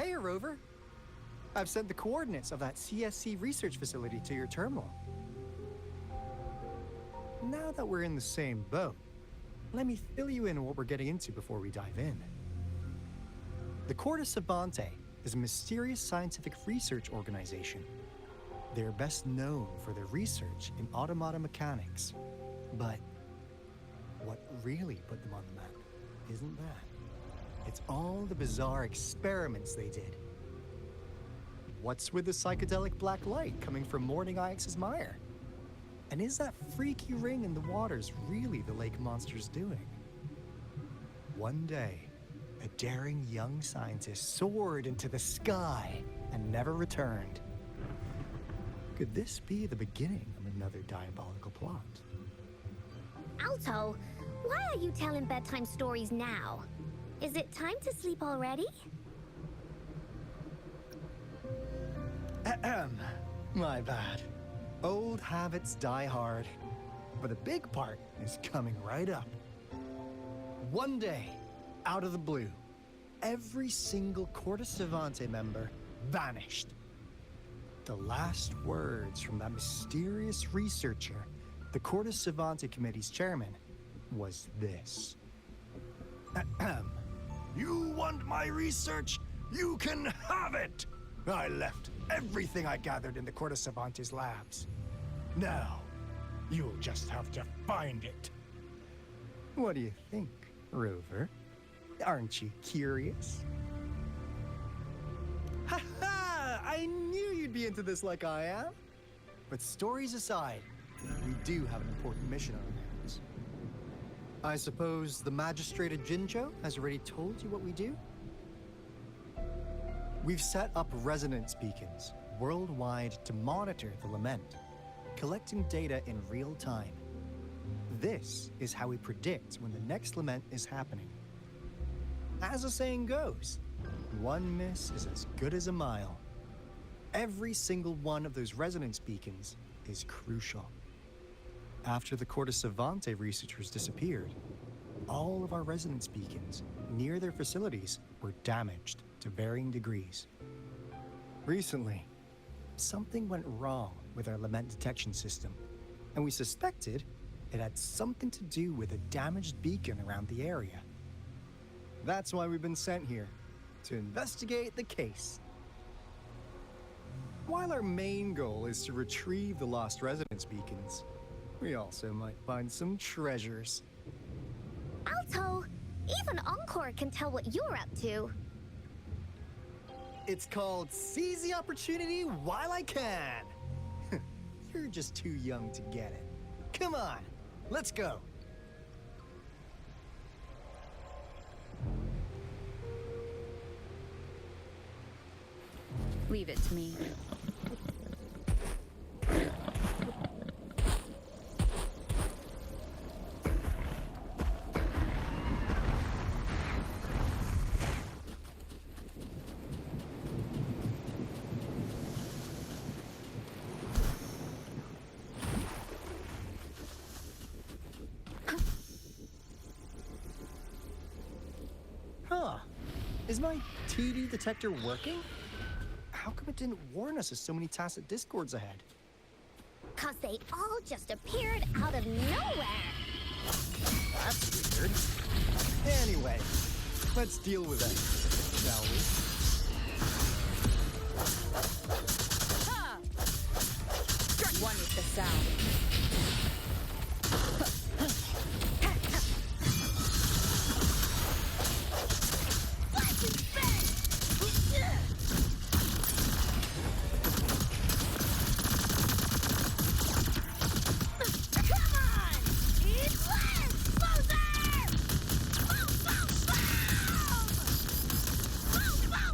Hey, Rover. I've sent the coordinates of that CSC research facility to your terminal. Now that we're in the same boat, let me fill you in on what we're getting into before we dive in. The Corte Savante is a mysterious scientific research organization. They're best known for their research in automata mechanics. But what really put them on the map isn't that. It's all the bizarre experiments they did. What's with the psychedelic black light coming from Morning Ix's mire? And is that freaky ring in the waters really the lake monster's doing? One day, a daring young scientist soared into the sky and never returned. Could this be the beginning of another diabolical plot? Alto, why are you telling bedtime stories now? Is it time to sleep already? Ahem. My bad. Old habits die hard. But the big part is coming right up. One day, out of the blue, every single Corte Savante member vanished. The last words from that mysterious researcher, the Corte Savante Committee's chairman, was this. Ahem. You want my research? You can have it! I left everything I gathered in the Corte Savante's labs. Now, you'll just have to find it. What do you think, Rover? Aren't you curious? Ha ha! I knew you'd be into this like I am. But stories aside, we do have an important mission on our hands. I suppose the magistrate at Jinzhou has already told you what we do? We've set up resonance beacons worldwide to monitor the lament, collecting data in real time. This is how we predict when the next lament is happening. As the saying goes, one miss is as good as a mile. Every single one of those resonance beacons is crucial. After the Corte Savante researchers disappeared, all of our resonance beacons near their facilities were damaged to varying degrees. Recently, something went wrong with our lament detection system, and we suspected it had something to do with a damaged beacon around the area. That's why we've been sent here, to investigate the case. While our main goal is to retrieve the lost resonance beacons, we also might find some treasures. Alto, even Encore can tell what you're up to. It's called Seize the Opportunity While I Can. You're just too young to get it. Come on, let's go. Leave it to me. Huh. Is my TD detector working? How come it didn't warn us of so many tacit discords ahead? 'Cause they all just appeared out of nowhere. That's weird. Anyway, let's deal with it, shall we? Ha! Struck one with the sound. Slice and spin! Come on! It's less! Closer! Boom, boom, boom! Boom, boom,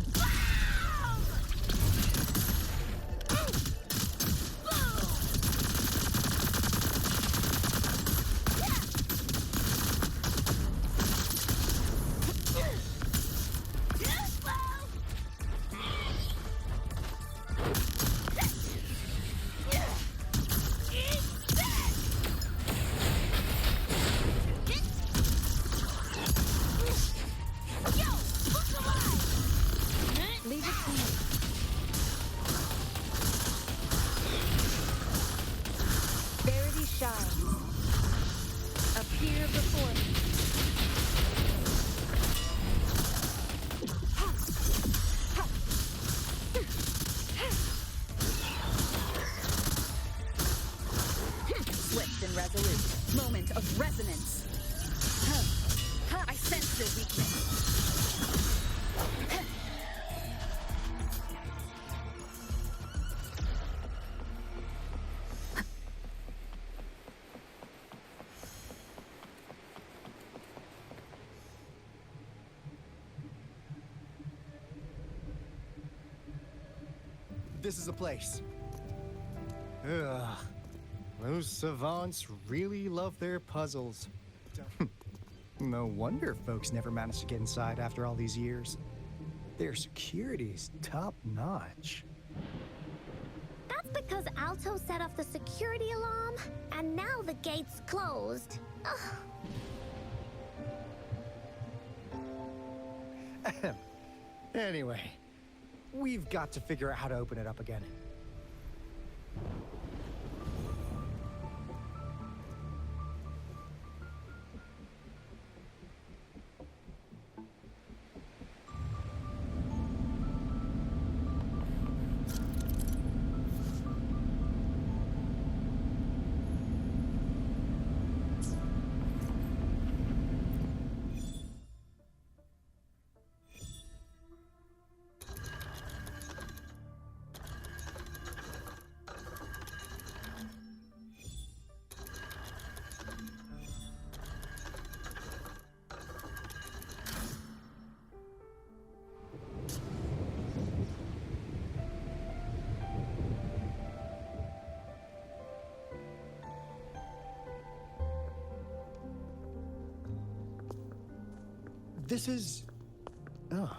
This is a place. Ugh. Those savants really love their puzzles. No wonder folks never managed to get inside after all these years. Their security's top-notch. That's because Alto set off the security alarm, and now the gate's closed. Ugh. Anyway, we've got to figure out how to open it up again. This is... Oh,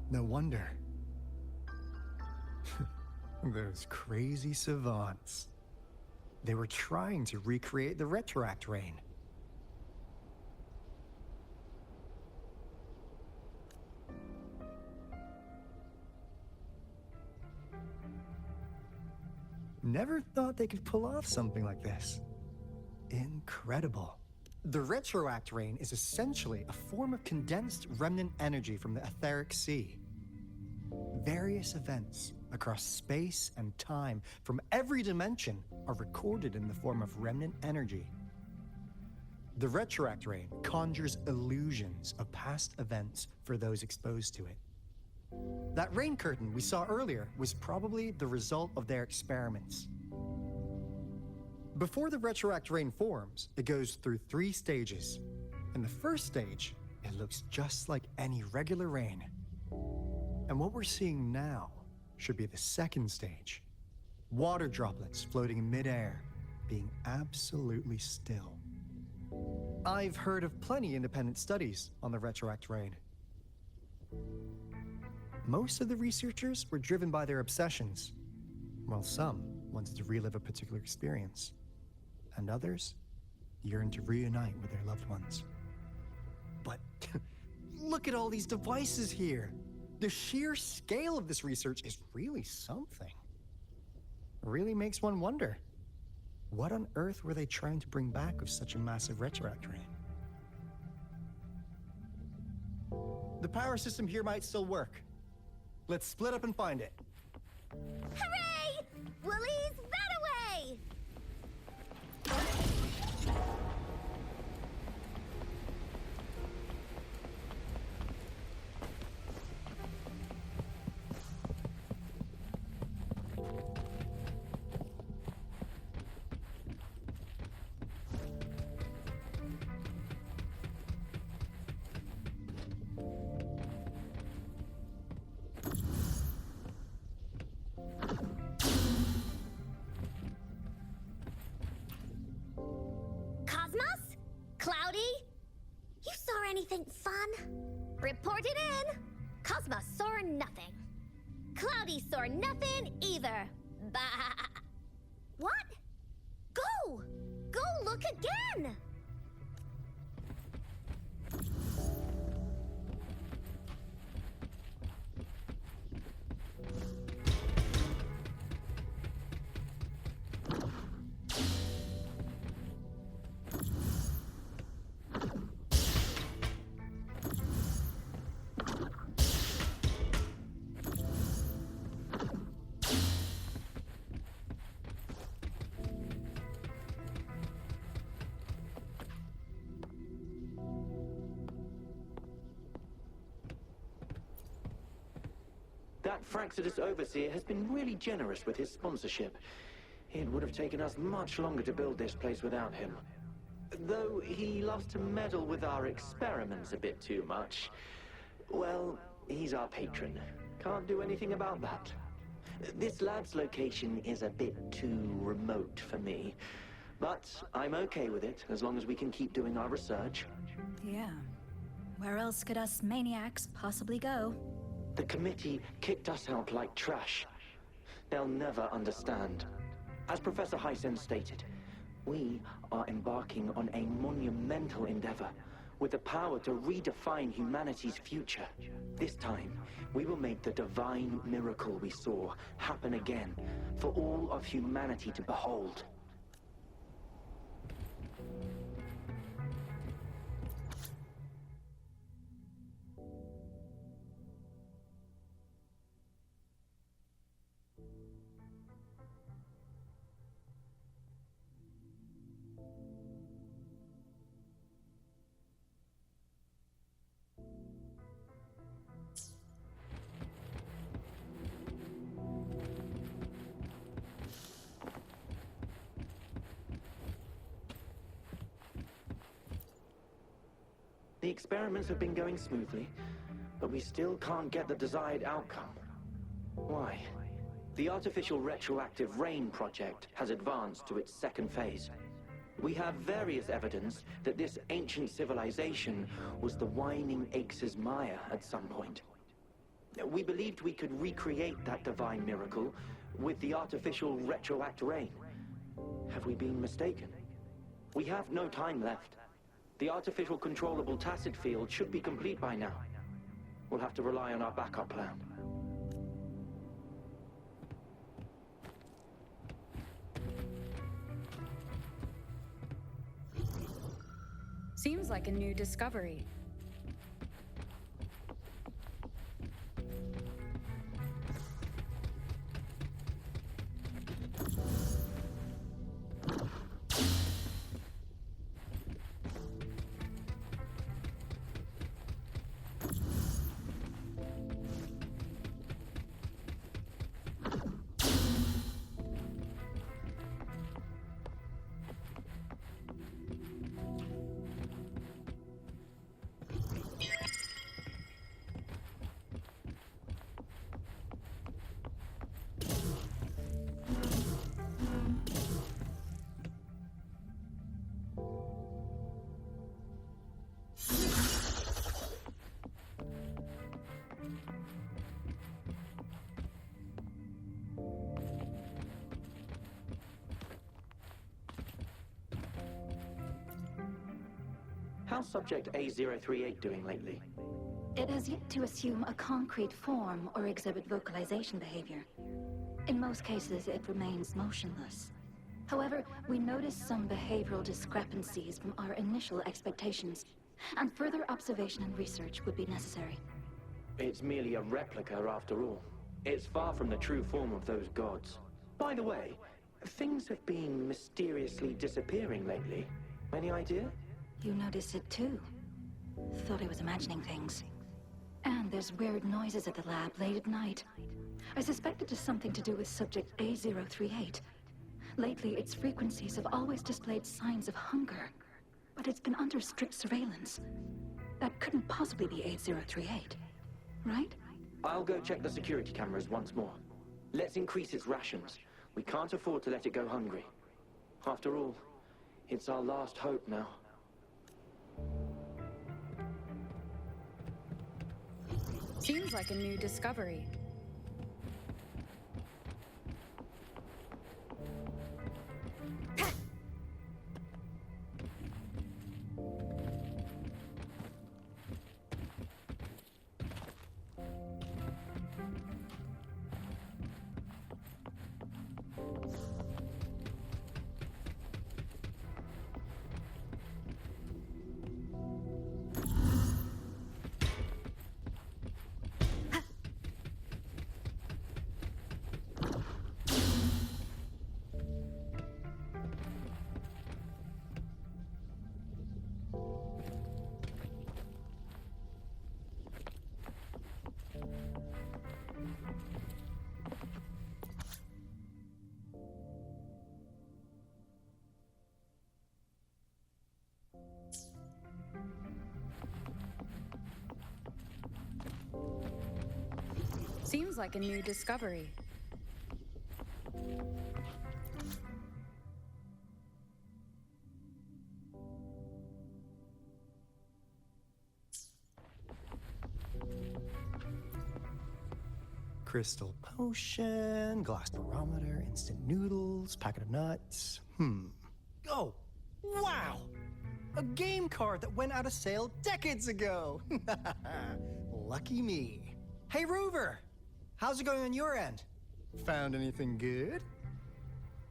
no wonder. Those crazy savants. They were trying to recreate the Retroact rain. Never thought they could pull off something like this. Incredible. The Retroact rain is essentially a form of condensed remnant energy from the etheric sea. Various events across space and time from every dimension are recorded in the form of remnant energy. The Retroact rain conjures illusions of past events for those exposed to it. That rain curtain we saw earlier was probably the result of their experiments. Before the Retroact rain forms, it goes through 3 stages. In the first stage, it looks just like any regular rain. And what we're seeing now should be the second stage. Water droplets floating in midair, being absolutely still. I've heard of plenty independent studies on the Retroact rain. Most of the researchers were driven by their obsessions, while some wanted to relive a particular experience, and others yearned to reunite with their loved ones. But look at all these devices here! The sheer scale of this research is really something. It really makes one wonder, what on earth were they trying to bring back with such a massive Retroact rain? The power system here might still work. Let's split up and find it. Hooray! Woolies, that away! Anything fun? Report it in! Cosmos saw nothing. Cloudy saw nothing either. Bah! What? Go! Go look again! That Fraxidus Overseer has been really generous with his sponsorship. It would have taken us much longer to build this place without him. Though he loves to meddle with our experiments a bit too much. Well, he's our patron. Can't do anything about that. This lab's location is a bit too remote for me. But I'm okay with it, as long as we can keep doing our research. Yeah. Where else could us maniacs possibly go? The committee kicked us out like trash. They'll never understand. As Professor Hysen stated, we are embarking on a monumental endeavor with the power to redefine humanity's future. This time, we will make the divine miracle we saw happen again for all of humanity to behold. The experiments have been going smoothly, but we still can't get the desired outcome. Why? The artificial retroactive rain project has advanced to its second phase. We have various evidence that this ancient civilization was the Whining Aches' Maya at some point. We believed we could recreate that divine miracle with the artificial retroact rain. Have we been mistaken? We have no time left. The artificial controllable tacit field should be complete by now. We'll have to rely on our backup plan. Seems like a new discovery. How's Subject A038 doing lately? It has yet to assume a concrete form or exhibit vocalization behavior. In most cases, it remains motionless. However, we noticed some behavioral discrepancies from our initial expectations, and further observation and research would be necessary. It's merely a replica after all. It's far from the true form of those gods. By the way, things have been mysteriously disappearing lately. Any idea? You noticed it too. Thought I was imagining things. And there's weird noises at the lab late at night. I suspect it is something to do with Subject A038. Lately, its frequencies have always displayed signs of hunger, but it's been under strict surveillance. That couldn't possibly be A038, right? I'll go check the security cameras once more. Let's increase its rations. We can't afford to let it go hungry. After all, it's our last hope now. Seems like a new discovery. Seems like a new discovery. Crystal potion, glass barometer, instant noodles, packet of nuts. Oh, wow! A game card that went out of sale decades ago! Lucky me. Hey, Rover! How's it going on your end? Found anything good?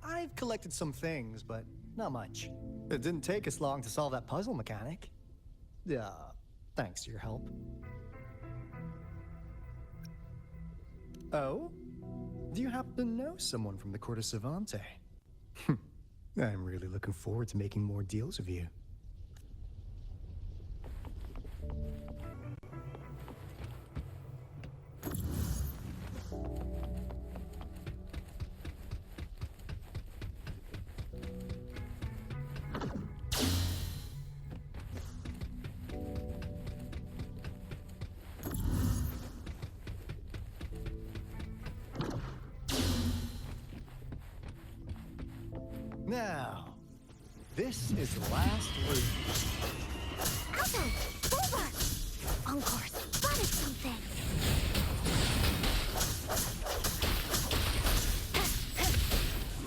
I've collected some things, but not much. It didn't take us long to solve that puzzle mechanic. Thanks to your help. Oh? Do you happen to know someone from the Court of Savante? I'm really looking forward to making more deals with you. Now, this is the last room. Alto! Over! Encore spotted something!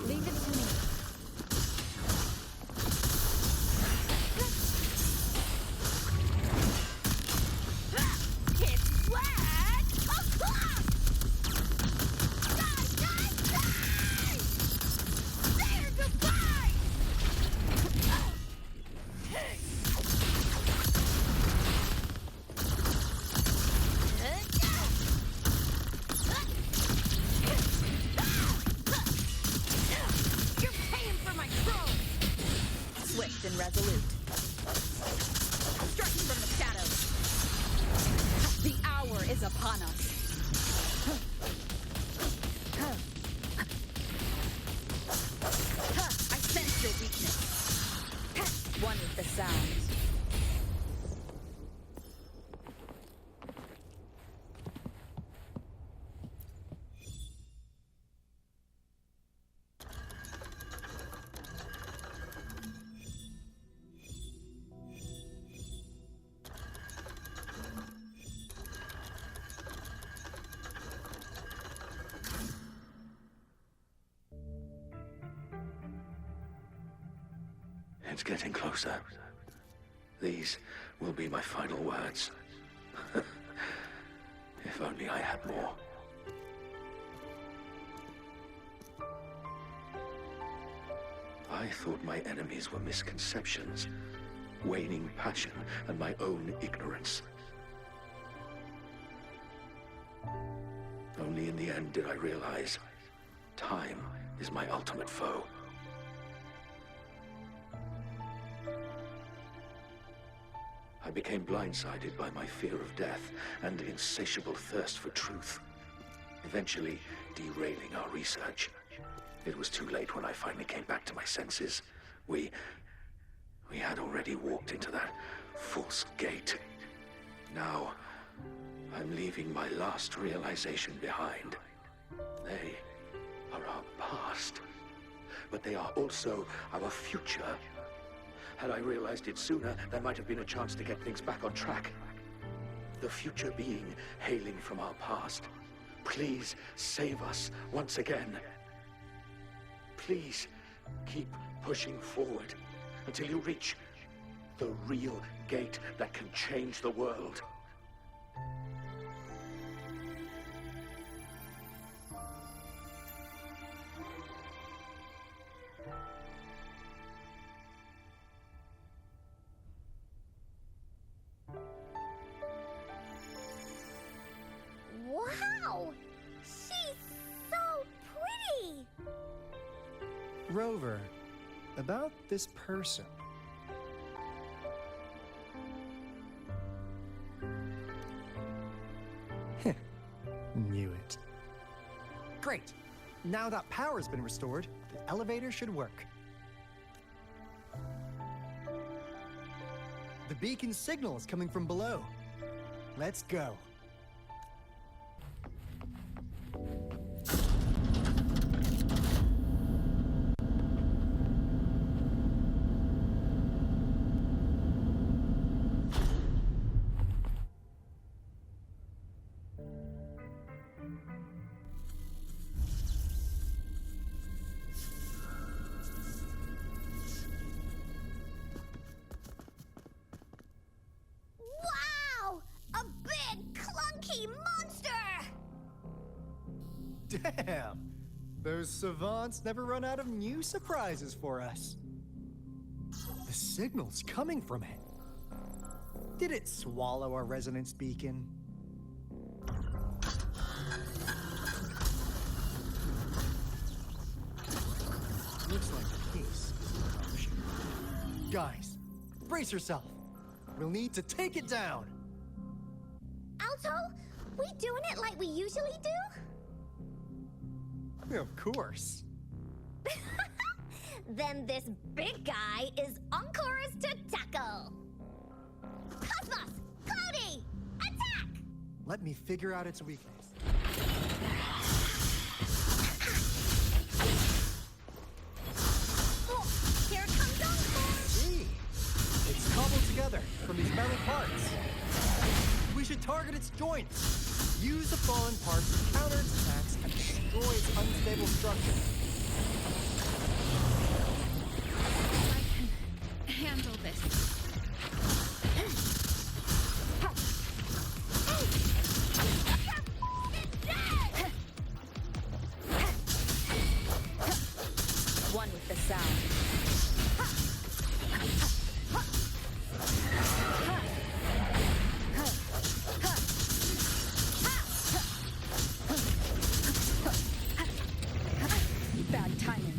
Leave it to me. It's wet! Die, die, die! There, goodbye! You're paying for my throne! Swift and resolute. Strike from the shadows. The hour is upon us. I sense your weakness. One with the sounds. It's getting closer. These will be my final words. If only I had more. I thought my enemies were misconceptions, waning passion, and my own ignorance. Only in the end did I realize time is my ultimate foe. I became blindsided by my fear of death and insatiable thirst for truth, eventually derailing our research. It was too late when I finally came back to my senses. We had already walked into that false gate. Now, I'm leaving my last realization behind. They are our past, but they are also our future. Had I realized it sooner, there might have been a chance to get things back on track. The future being hailing from our past. Please save us once again. Please keep pushing forward until you reach the real gate that can change the world. Wow! She's so pretty! Rover, about this person. Knew it. Great. Now that power's been restored, the elevator should work. The beacon signal is coming from below. Let's go. Damn! Those savants never run out of new surprises for us. The signal's coming from it. Did it swallow our resonance beacon? Looks like the case is an option. Guys, brace yourself. We'll need to take it down. Alto, we doing it like we usually do? Of course. Then this big guy is Encore's to tackle. Cosmos! Cloudy! Attack! Let me figure out its weakness. Oh, here comes Encore! Gee, it's cobbled together from these metal parts. We should target its joints. Use the fallen parts to counter its attacks and destroy its unstable structure. I can handle this. One with the sound. Bad timing.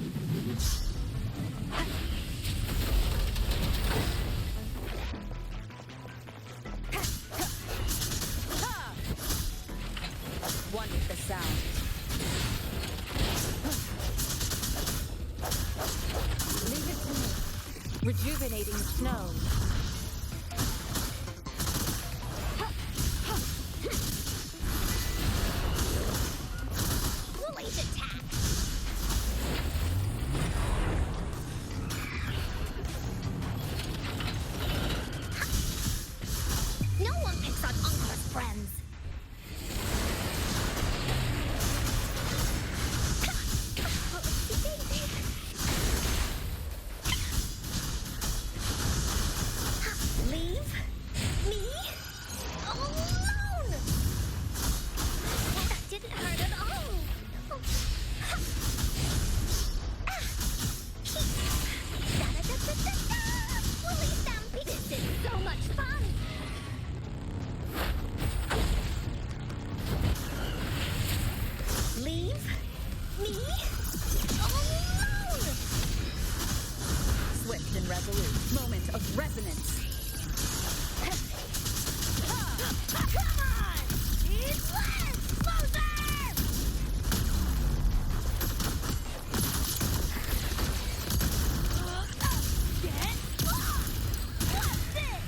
One with the sound. Leave it to me. Rejuvenating snow. Woolly's attack! No one picks on Encore's friends. Leave me alone! That didn't hurt at all. Woolly Stampede! This is so much fun! Leave me alone! Swift and resolute. Moment of resonance. Come on! It's less! Closer! Get off! What's this?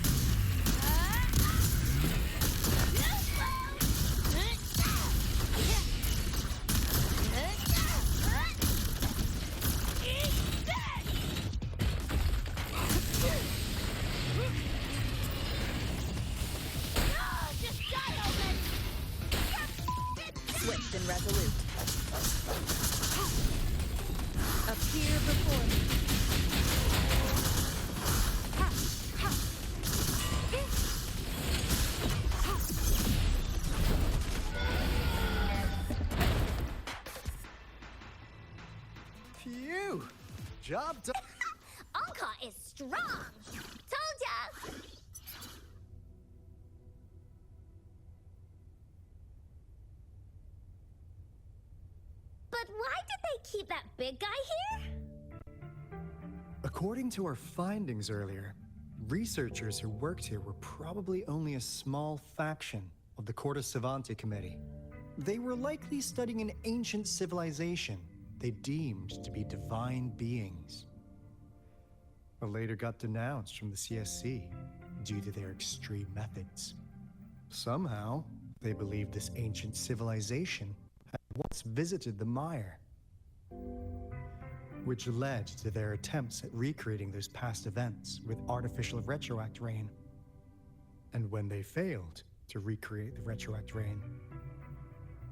Just die already! Swift and resolute. Appear before me. Phew! Job done. Encore is strong! Told ya! But why did they keep that big guy here? According to our findings earlier, researchers who worked here were probably only a small faction of the Corte Savante Committee. They were likely studying an ancient civilization they deemed to be divine beings, but later got denounced from the CSC due to their extreme methods. Somehow, they believed this ancient civilization had once visited the mire, which led to their attempts at recreating those past events with artificial retroact rain. And when they failed to recreate the retroact rain,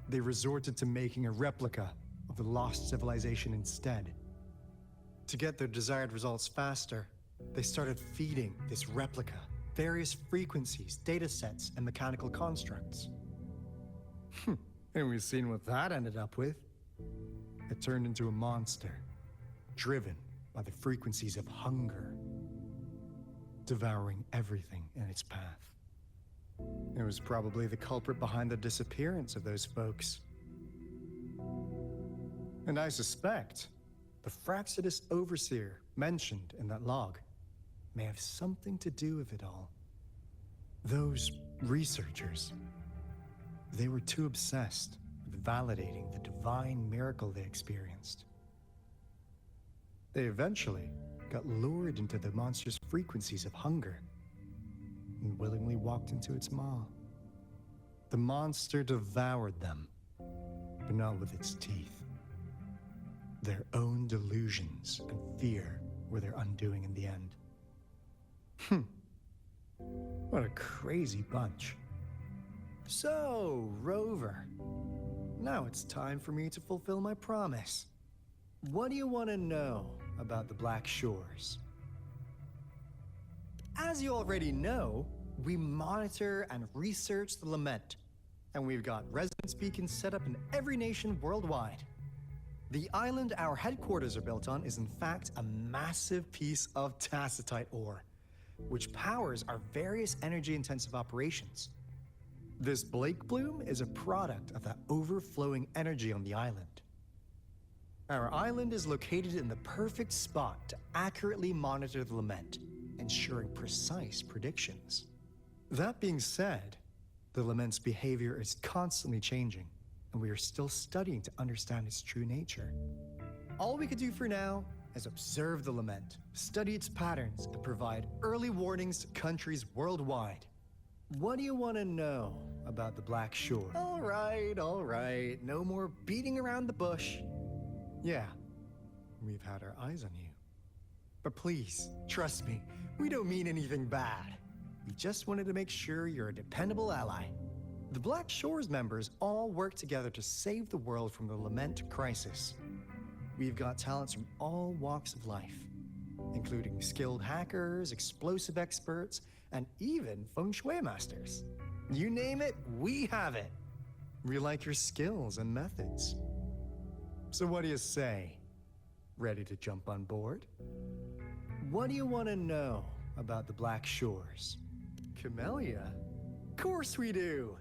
they resorted to making a replica of the lost civilization instead. To get their desired results faster, they started feeding this replica various frequencies, data sets, and mechanical constructs. And we've seen what that ended up with. It turned into a monster, driven by the frequencies of hunger, devouring everything in its path. It was probably the culprit behind the disappearance of those folks. And I suspect the Fraxidus Overseer mentioned in that log may have something to do with it all. Those researchers, they were too obsessed with validating the divine miracle they experienced. They eventually got lured into the monster's frequencies of hunger and willingly walked into its maw. The monster devoured them, but not with its teeth. Their own delusions and fear were their undoing in the end. What a crazy bunch. So, Rover, now it's time for me to fulfill my promise. What do you want to know about the Black Shores? As you already know, we monitor and research the Lament, and we've got resonance beacons set up in every nation worldwide. The island our headquarters are built on is in fact a massive piece of tacitite ore, which powers our various energy-intensive operations. This Blake Bloom is a product of that overflowing energy on the island. Our island is located in the perfect spot to accurately monitor the Lament, ensuring precise predictions. That being said, the Lament's behavior is constantly changing, and we are still studying to understand its true nature. All we can do for now is observe the Lament, study its patterns, and provide early warnings to countries worldwide. What do you want to know about the Black Shore? All right. No more beating around the bush. Yeah, we've had our eyes on you. But please, trust me, we don't mean anything bad. We just wanted to make sure you're a dependable ally. The Black Shores members all work together to save the world from the Lament crisis. We've got talents from all walks of life, including skilled hackers, explosive experts, and even feng shui masters. You name it, we have it. We like your skills and methods. So what do you say? Ready to jump on board? What do you want to know about the Black Shores? Camellia? Of course we do!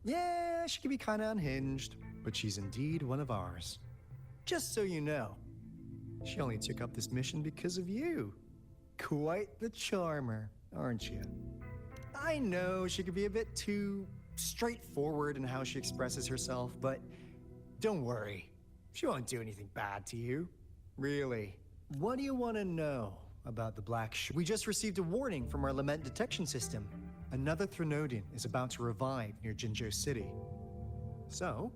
Yeah, she can be kinda unhinged, but she's indeed one of ours. Just so you know, she only took up this mission because of you. Quite the charmer, aren't you? I know she can be a bit too straightforward in how she expresses herself, but don't worry. She won't do anything bad to you. Really. What do you want to know about the Black Shore? We just received a warning from our Lament detection system. Another Threnodian is about to revive near Jinzhou City. So,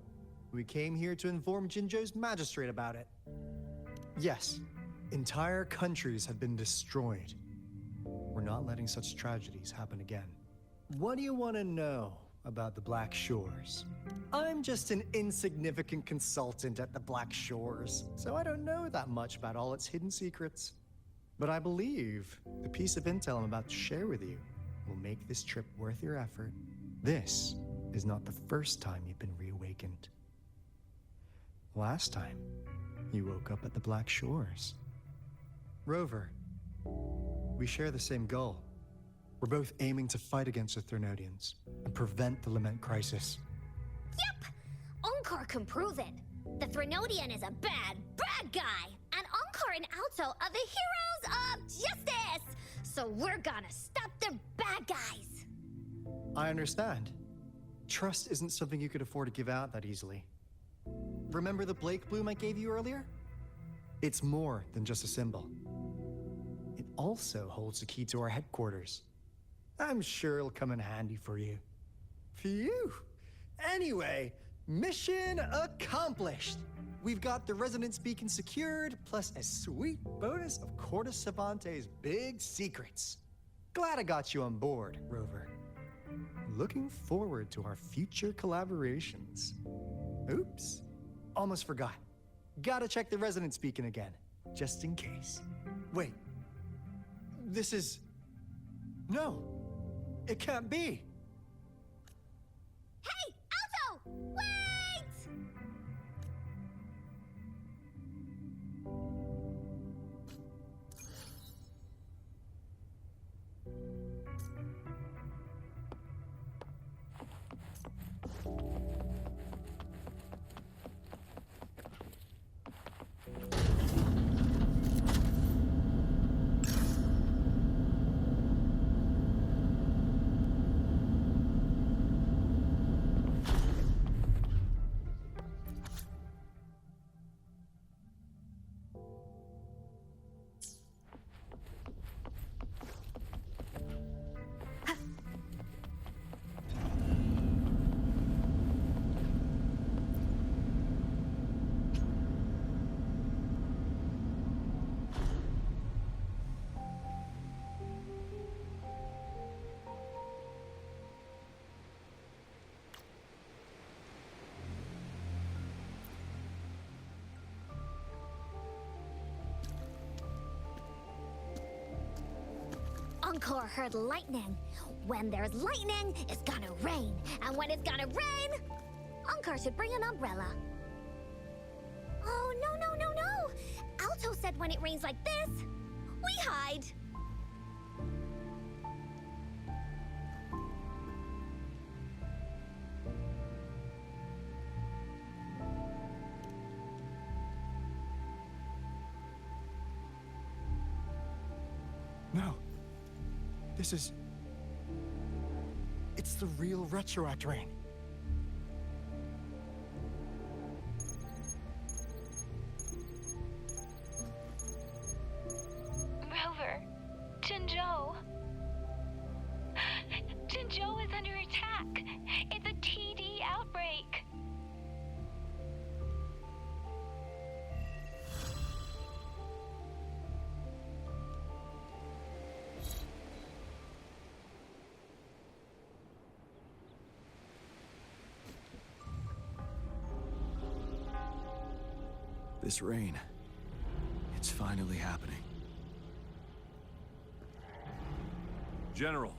we came here to inform Jinzhou's magistrate about it. Yes, entire countries have been destroyed. We're not letting such tragedies happen again. What do you want to know about the Black Shores? I'm just an insignificant consultant at the Black Shores, so I don't know that much about all its hidden secrets. But I believe the piece of intel I'm about to share with you will make this trip worth your effort. This is not the first time you've been reawakened. Last time, you woke up at the Black Shores. Rover, we share the same goal. We're both aiming to fight against the Threnodians and prevent the Lament crisis. Yep! Onkar can prove it. The Threnodian is a bad, bad guy. And Onkar and Alto are the heroes of justice. So we're gonna stop the bad guys. I understand. Trust isn't something you could afford to give out that easily. Remember the Blake Bloom I gave you earlier? It's more than just a symbol. It also holds the key to our headquarters. I'm sure it'll come in handy for you. Phew! Anyway, mission accomplished! We've got the resonance beacon secured, plus a sweet bonus of Cortes Savante's big secrets. Glad I got you on board, Rover. Looking forward to our future collaborations. Oops, almost forgot. Gotta check the resonance beacon again, just in case. Wait, this is... No, it can't be. Hey, Alto! Encore heard lightning. When there's lightning, it's gonna rain. And when it's gonna rain, Encore should bring an umbrella. Oh, no, no, no, no! Alto said when it rains like this, we hide. No. This is... It's the real Retroact rain. Rover, Jinzhou. Jinzhou is under attack. It's a TD outbreak. This rain, it's finally happening. General.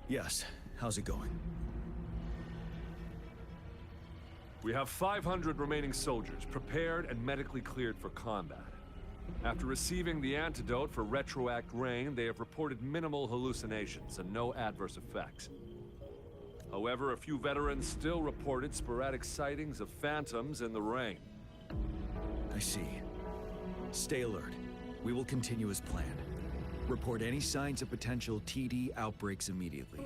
Yes, how's it going? We have 500 remaining soldiers, prepared and medically cleared for combat. After receiving the antidote for Retroact rain, they have reported minimal hallucinations and no adverse effects. However, a few veterans still reported sporadic sightings of phantoms in the rain. I see. Stay alert. We will continue as planned. Report any signs of potential TD outbreaks immediately.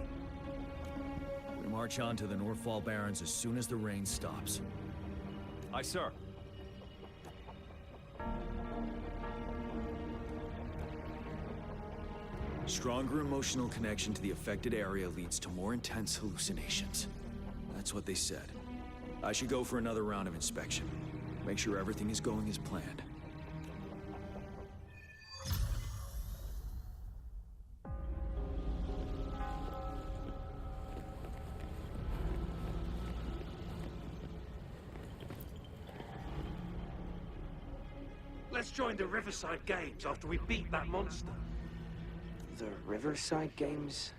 We march on to the Northfall Barrens as soon as the rain stops. Aye, sir. Stronger emotional connection to the affected area leads to more intense hallucinations. That's what they said. I should go for another round of inspection. Make sure everything is going as planned. Let's join the Riverside Games after we beat that monster. The Riverside Games?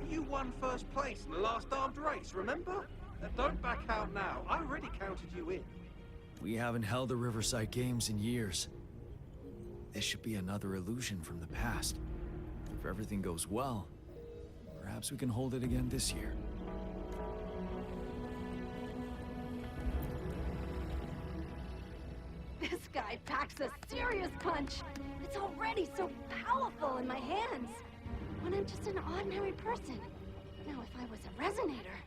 You won first place in the last armed race, remember? Don't back out now. I already counted you in. We haven't held the Riverside Games in years. This should be another illusion from the past. If everything goes well, perhaps we can hold it again this year. This guy packs a serious punch. It's already so powerful in my hands. When I'm just an ordinary person. Now, if I was a resonator...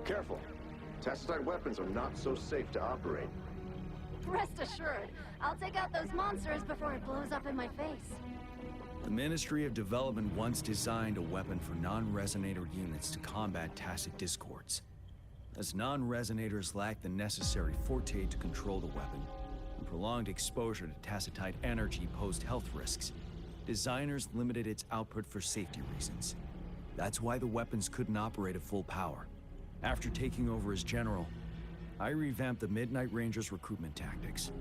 Careful. Tacitite weapons are not so safe to operate. Rest assured, I'll take out those monsters before it blows up in my face. The Ministry of Development once designed a weapon for non-resonator units to combat tacit discords. As non-resonators lack the necessary forte to control the weapon, and prolonged exposure to tacitite energy posed health risks, designers limited its output for safety reasons. That's why the weapons couldn't operate at full power. After taking over as general, I revamped the Midnight Rangers' recruitment tactics.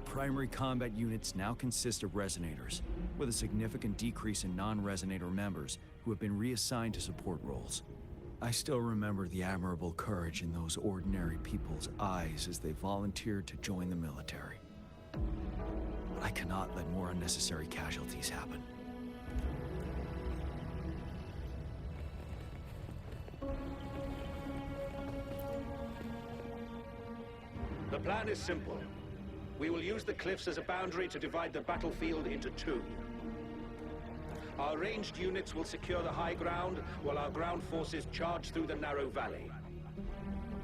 Primary combat units now consist of resonators, with a significant decrease in non-resonator members who have been reassigned to support roles. I still remember the admirable courage in those ordinary people's eyes as they volunteered to join the military. But I cannot let more unnecessary casualties happen. The plan is simple. We will use the cliffs as a boundary to divide the battlefield into two. Our ranged units will secure the high ground, while our ground forces charge through the narrow valley.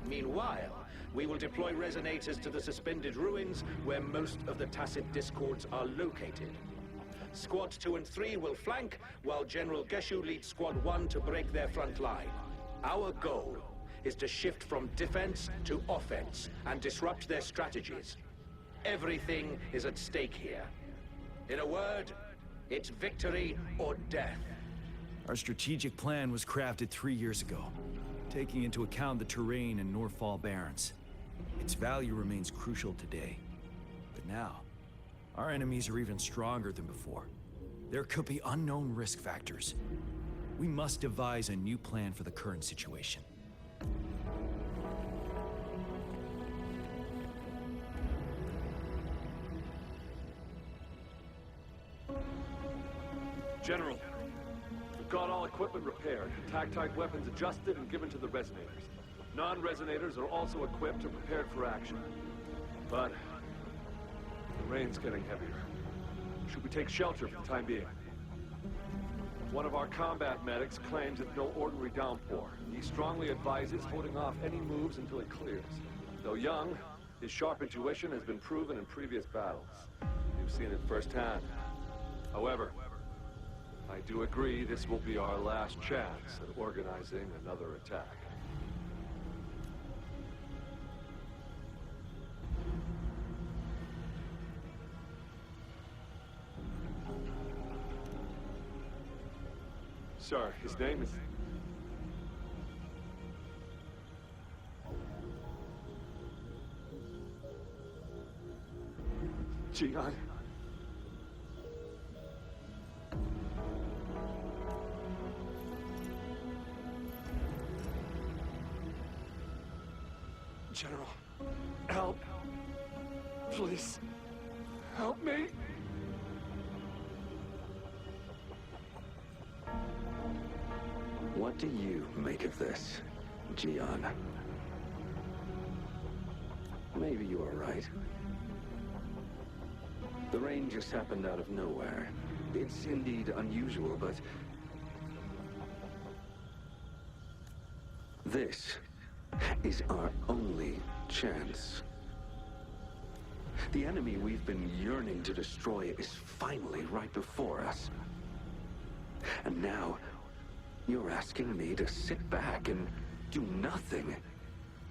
Meanwhile, we will deploy resonators to the suspended ruins, where most of the tacit discords are located. Squads 2 and 3 will flank, while General Geshu leads Squad 1 to break their front line. Our goal is to shift from defense to offense and disrupt their strategies. Everything is at stake here. In a word, it's victory or death. Our strategic plan was crafted 3 years ago, taking into account the terrain in Northfall Barrens. Its value remains crucial today. But now, Our enemies are even stronger than before. There could be unknown risk factors. We must devise a new plan for the current situation. General, we've got all equipment repaired, tactite weapons adjusted and given to the resonators. Non-resonators are also equipped and prepared for action. But the rain's getting heavier. Should we take shelter for the time being? One of our combat medics claims it's no ordinary downpour. He strongly advises holding off any moves until it clears. Though young, his sharp intuition has been proven in previous battles. You've seen it firsthand. However, I do agree this will be our last chance at organizing another attack. Sir, his name is... Gian. General, help. Please, help me. What do you make of this, Gian? Maybe you are right. The rain just happened out of nowhere. It's indeed unusual, but... this is our only chance. The enemy we've been yearning to destroy is finally right before us. And now, you're asking me to sit back and do nothing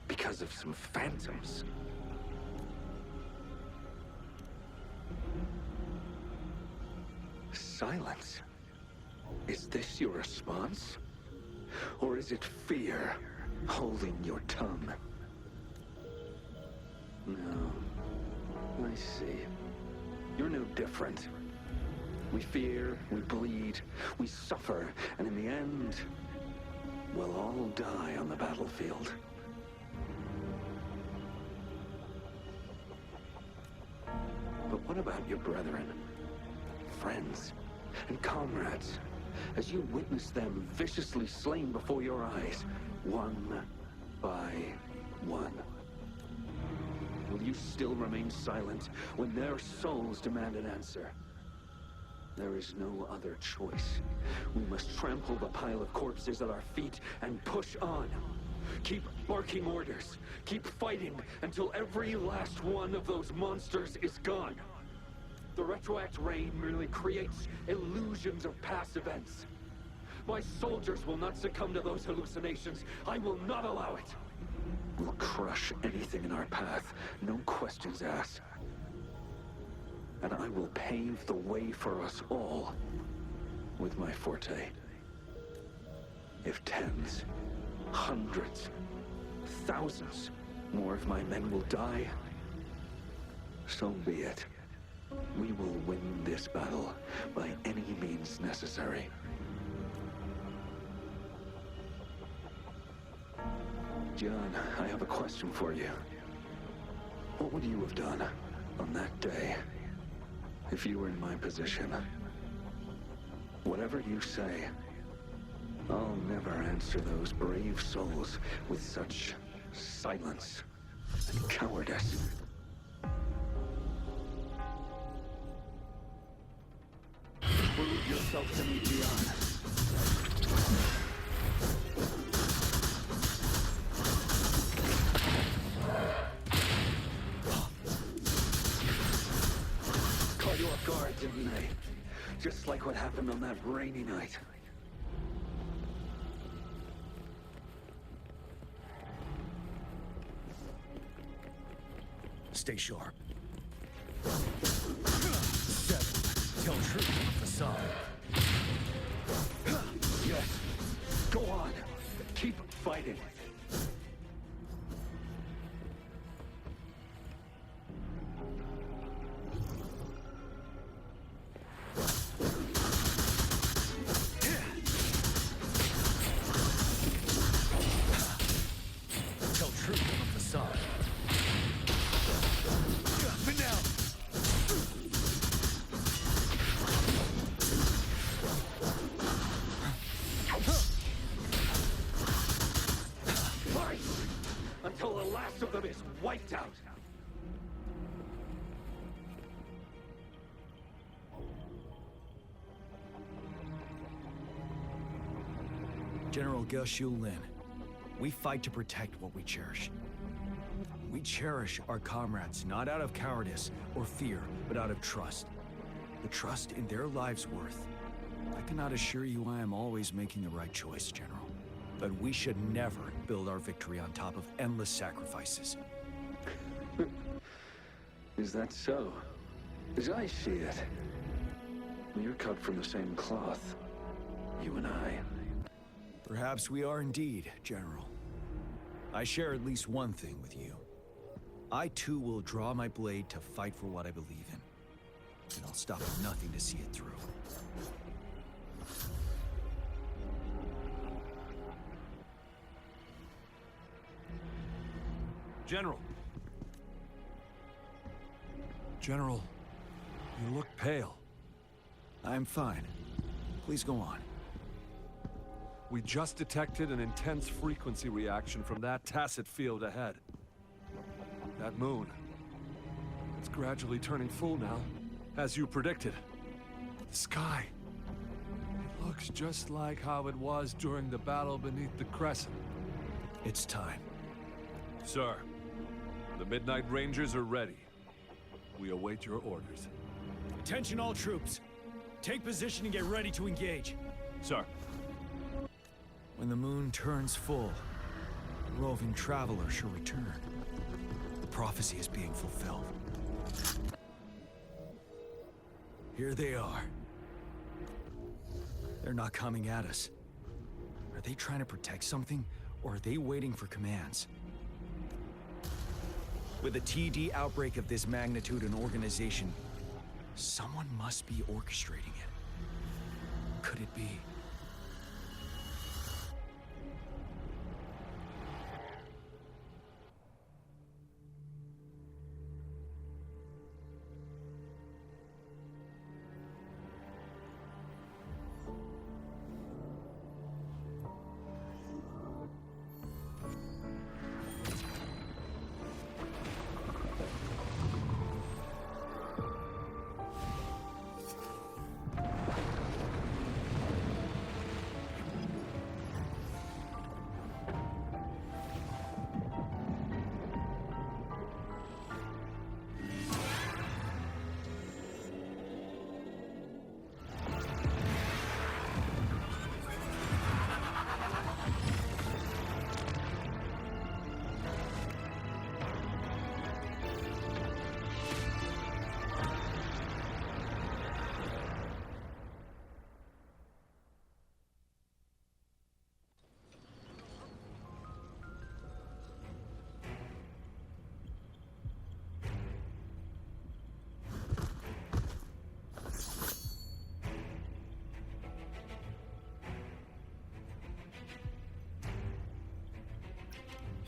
because of some phantoms. Silence. Is this your response? Or is it fear holding your tongue? No. I see. You're no different. We fear, we bleed, we suffer, and in the end, we'll all die on the battlefield. But what about your brethren, friends, and comrades, as you witness them viciously slain before your eyes, one by one? Will you still remain silent when their souls demand an answer? There is no other choice. We must trample the pile of corpses at our feet and push on. Keep barking orders. Keep fighting until every last one of those monsters is gone. The retroact rain merely creates illusions of past events. My soldiers will not succumb to those hallucinations. I will not allow it. We'll crush anything in our path, no questions asked. And I will pave the way for us all with my forte. If tens, hundreds, thousands more of my men will die, so be it. We will win this battle by any means necessary. John, I have a question for you. What would you have done on that day if you were in my position? Whatever you say, I'll never answer those brave souls with such silence and cowardice. Prove yourself to me, Gian. Caught you off guard, didn't they? Just like what happened on that rainy night. Stay sharp. 7. Tell truth with facade. Yes. Go on. Keep fighting. this wiped out. General Geshu Lin, we fight to protect what we cherish. We cherish our comrades not out of cowardice or fear, but out of trust. The trust in their lives' worth. I cannot assure you I am always making the right choice, General. But we should never build our victory on top of endless sacrifices. Is that so? As I see it, you're cut from the same cloth, you and I. Perhaps we are indeed, General. I share at least one thing with you. I too will draw my blade to fight for what I believe in. And I'll stop at nothing to see it through. General. General, you look pale. I'm fine. Please go on. We just detected an intense frequency reaction from that tacit field ahead. That moon. It's gradually turning full now, as you predicted. The sky. It looks just like how it was during the battle beneath the crescent. It's time. Sir, the Midnight Rangers are ready. We await your orders. Attention all troops. Take position and get ready to engage. Sir. When the moon turns full, the roving traveler shall return. The prophecy is being fulfilled. Here they are. They're not coming at us. Are they trying to protect something, or are they waiting for commands? With a TD outbreak of this magnitude and organization, someone must be orchestrating it. Could it be?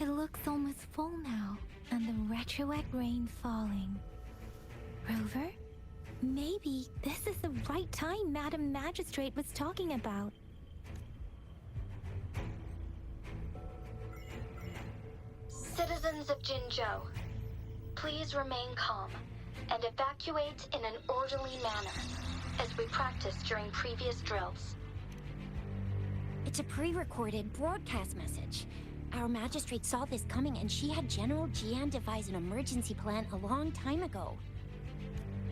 It looks almost full now, and the retroact rain falling. Rover? Maybe this is the right time Madam Magistrate was talking about. Citizens of Jinzhou, please remain calm and evacuate in an orderly manner, as we practiced during previous drills. It's a pre-recorded broadcast message. Our magistrate saw this coming, and she had General Jian devise an emergency plan a long time ago.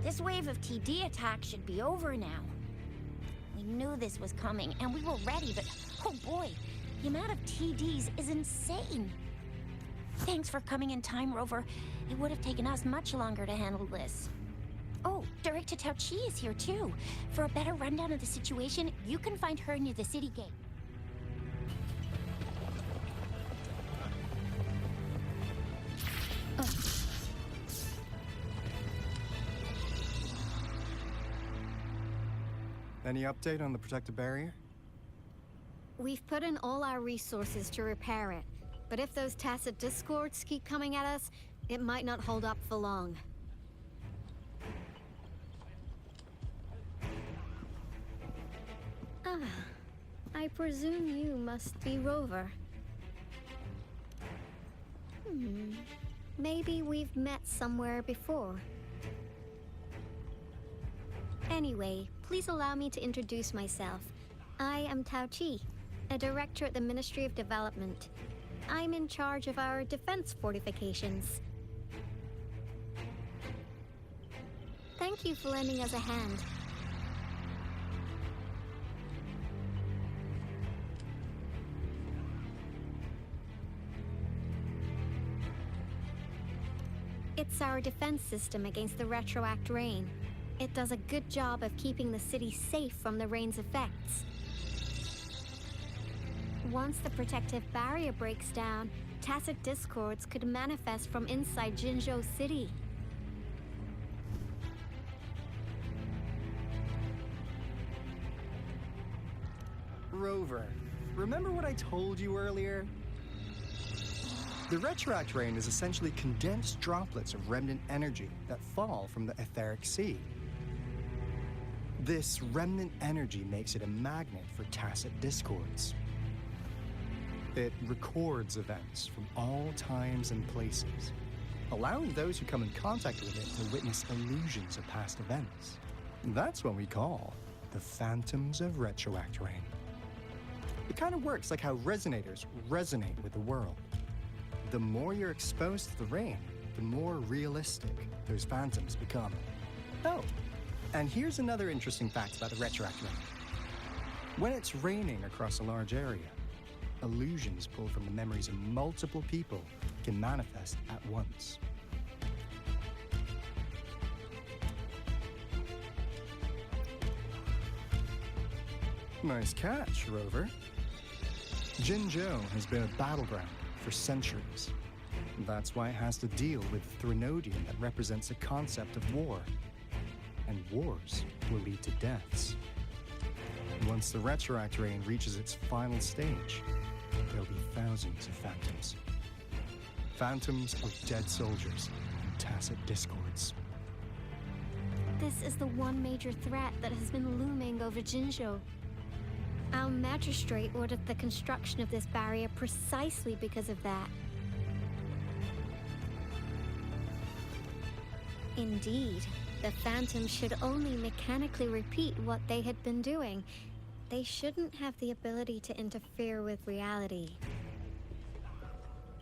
This wave of TD attacks should be over now. We knew this was coming, and we were ready, but oh boy, the amount of TDs is insane. Thanks for coming in time, Rover. It would have taken us much longer to handle this. Oh, Director Tao Chi is here too. For a better rundown of the situation, you can find her near the city gate. Any update on the protective barrier? We've put in all our resources to repair it, but if those tacit discords keep coming at us, it might not hold up for long. Ah, I presume you must be Rover. Maybe we've met somewhere before. Anyway, please allow me to introduce myself. I am Tao Chi, a director at the Ministry of Development. I'm in charge of our defense fortifications. Thank you for lending us a hand. It's our defense system against the retroact rain. It does a good job of keeping the city safe from the rain's effects. Once the protective barrier breaks down, tacit discords could manifest from inside Jinzhou City. Rover, remember what I told you earlier? The retroact rain is essentially condensed droplets of remnant energy that fall from the etheric sea. This remnant energy makes it a magnet for tacit discords. It records events from all times and places, allowing those who come in contact with it to witness illusions of past events. That's what we call the phantoms of retroact rain. It kind of works like how resonators resonate with the world. The more you're exposed to the rain, the more realistic those phantoms become. Oh, and here's another interesting fact about the retroact rain. When it's raining across a large area, illusions pulled from the memories of multiple people can manifest at once. Nice catch, Rover. Jinzhou has been a battleground for centuries. That's why it has to deal with Threnodian that represents a concept of war. And wars will lead to deaths. Once the retroact rain reaches its final stage, there'll be thousands of phantoms. Phantoms of dead soldiers and tacit discords. This is the one major threat that has been looming over Jinzhou. Our magistrate ordered the construction of this barrier precisely because of that. Indeed, the phantoms should only mechanically repeat what they had been doing. They shouldn't have the ability to interfere with reality.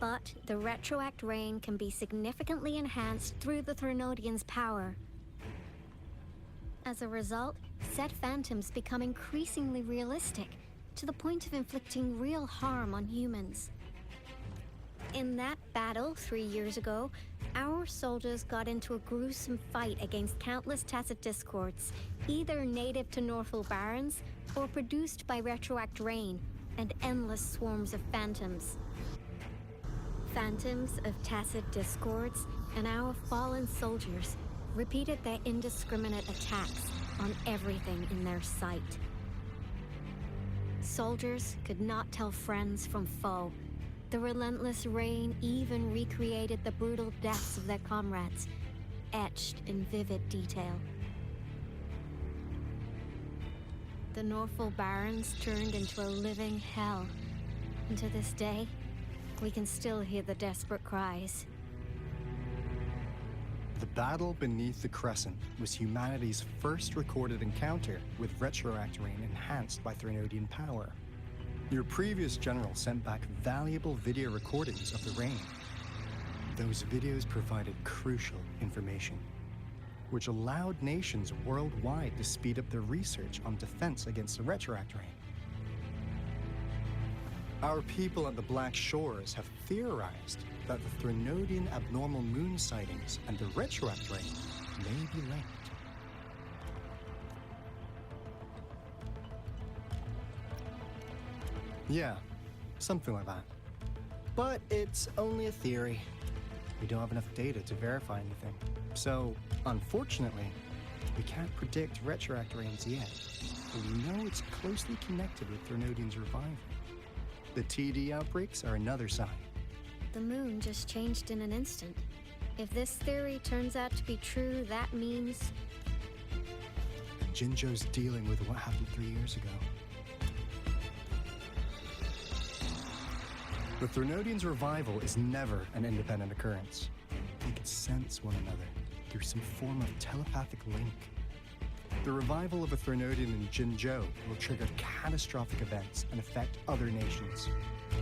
But the retroact rain can be significantly enhanced through the Threnodian's power. As a result, said phantoms become increasingly realistic, to the point of inflicting real harm on humans. In that battle 3 years ago, our soldiers got into a gruesome fight against countless tacit discords, either native to Northal Barrens or produced by retroact rain and endless swarms of phantoms. Phantoms of tacit discords and our fallen soldiers repeated their indiscriminate attacks on everything in their sight. Soldiers could not tell friends from foe. The relentless rain even recreated the brutal deaths of their comrades, etched in vivid detail. The Northal Barrens turned into a living hell, and to this day, we can still hear the desperate cries. The battle beneath the Crescent was humanity's first recorded encounter with retroact rain enhanced by Threnodian power. Your previous general sent back valuable video recordings of the rain. Those videos provided crucial information, which allowed nations worldwide to speed up their research on defense against the retroact rain. Our people at the Black Shores have theorized that the Threnodian abnormal moon sightings and the retroact rain may be linked. Yeah, something like that. But it's only a theory. We don't have enough data to verify anything. So, unfortunately, we can't predict retroact rains yet. But we know it's closely connected with Threnodian's revival. The TD outbreaks are another sign. The moon just changed in an instant. If this theory turns out to be true, that means Jinzhou's dealing with what happened 3 years ago. The Threnodian's revival is never an independent occurrence. they could sense one another through some form of telepathic link. The revival of a Threnodian in Jinzhou will trigger catastrophic events and affect other nations.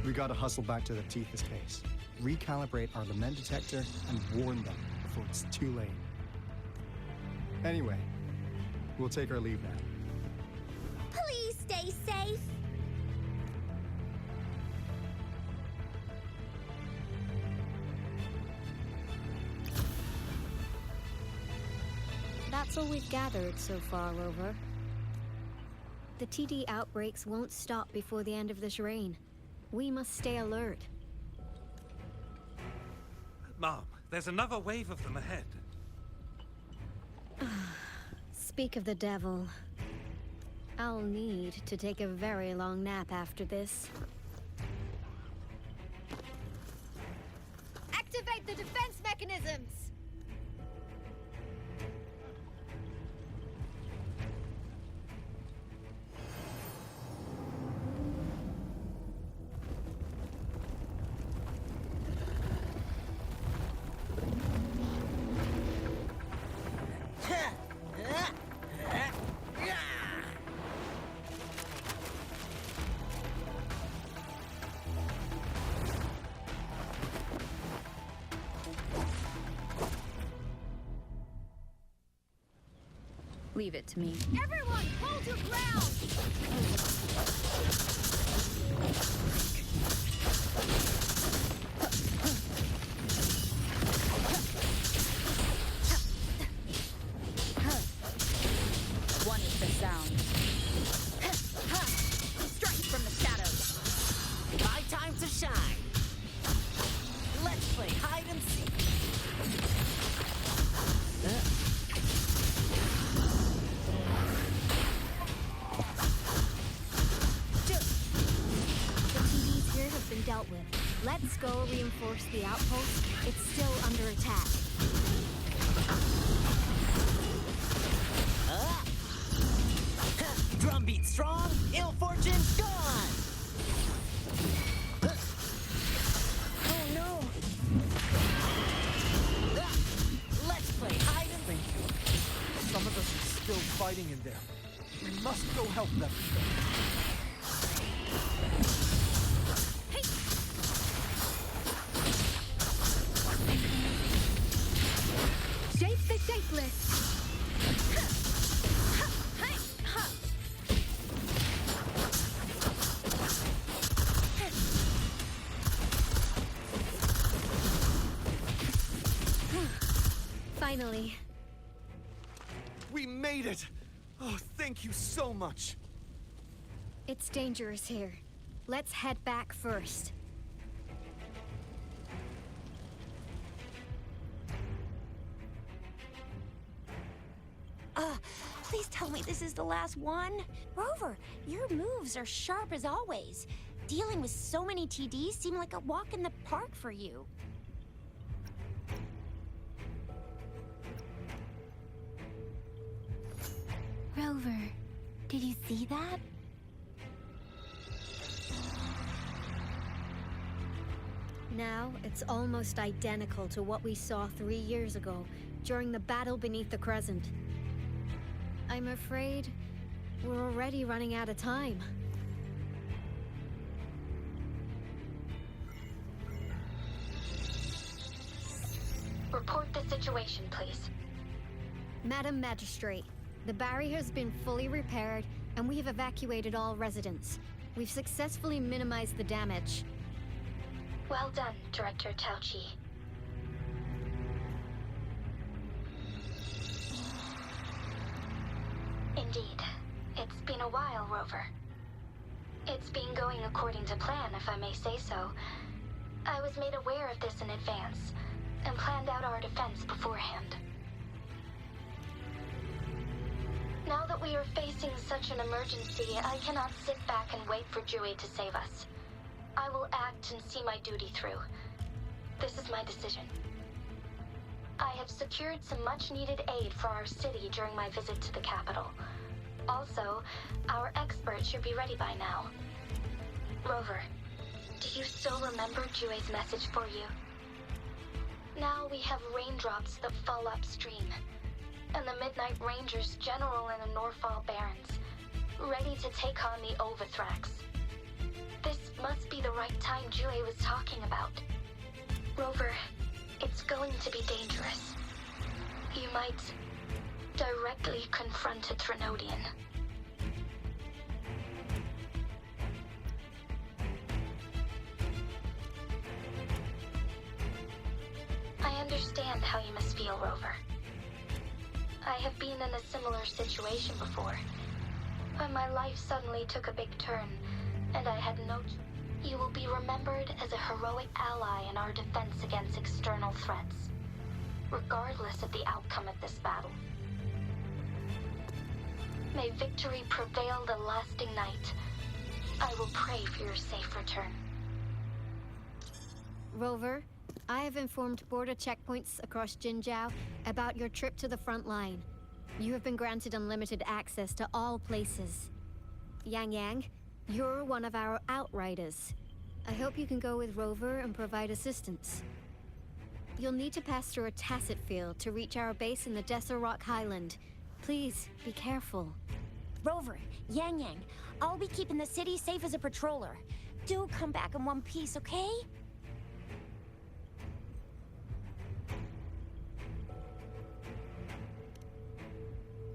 We gotta hustle back to the Tethys base, recalibrate our lament detector, and warn them before it's too late. Anyway, we'll take our leave now. Please stay safe. That's all we've gathered so far, Rover. The TD outbreaks won't stop before the end of this reign. We must stay alert. Mom, there's another wave of them ahead. Speak of the devil. I'll need to take a very long nap after this. Activate the defense mechanisms! Leave it to me. Everyone, hold your ground! One is the sound. Strike from the shadows. My time to shine. Let's play hide and seek. Dealt with. Let's go reinforce the outpost. It's still under attack. Drumbeat strong, ill fortune gone! Oh no! Let's play hide and Thank you. Some of us are still fighting in there. We must go help them. Shape the shapeless! Finally. We made it! Oh, thank you so much! It's dangerous here. Let's head back first. Please tell me this is the last one. Rover, your moves are sharp as always. Dealing with so many TDs seemed like a walk in the park for you. Rover, did you see that? Now, it's almost identical to what we saw 3 years ago, during the battle beneath the Crescent. I'm afraid we're already running out of time. Report the situation, please. Madam Magistrate, the barrier has been fully repaired, and we have evacuated all residents. We've successfully minimized the damage. Well done, Director Tauchi. Indeed. It's been a while, Rover. It's been going according to plan, if I may say so. I was made aware of this in advance, and planned out our defense beforehand. Now that we are facing such an emergency, I cannot sit back and wait for Jui to save us. I will act and see my duty through. This is my decision. I have secured some much-needed aid for our city during my visit to the capital. Also, our experts should be ready by now. Rover, do you still remember Jue's message for you? Now we have raindrops that fall upstream, and the Midnight Rangers general in the Norfall Barrens, ready to take on the Overthrax. This must be the right time Jue was talking about. Rover, it's going to be dangerous. You might directly confront a Trinodian. I understand how you must feel, Rover. I have been in a similar situation before, when my life suddenly took a big turn, and I had no... You will be remembered as a heroic ally in our defense against external threats, regardless of the outcome of this battle. May victory prevail the lasting night. I will pray for your safe return. Rover, I have informed border checkpoints across Jinjiao about your trip to the front line. You have been granted unlimited access to all places. Yang Yang, you're one of our outriders. I hope you can go with Rover and provide assistance. You'll need to pass through a tacit field to reach our base in the Desert Rock Highland. Please, be careful. Rover, Yang Yang, I'll be keeping the city safe as a patroller. Do come back in one piece, okay?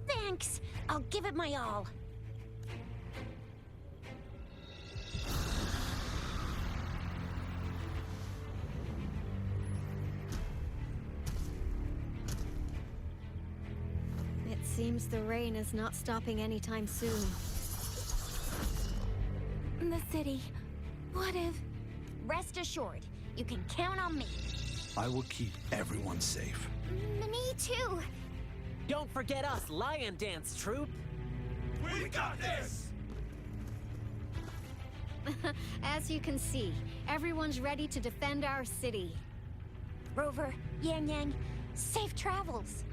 Thanks! I'll give it my all. It seems the rain is not stopping anytime soon. The city. What if... Rest assured, you can count on me. I will keep everyone safe. Me too. Don't forget us, Lion Dance Troop. We got this! As you can see, everyone's ready to defend our city. Rover, Yang Yang, safe travels.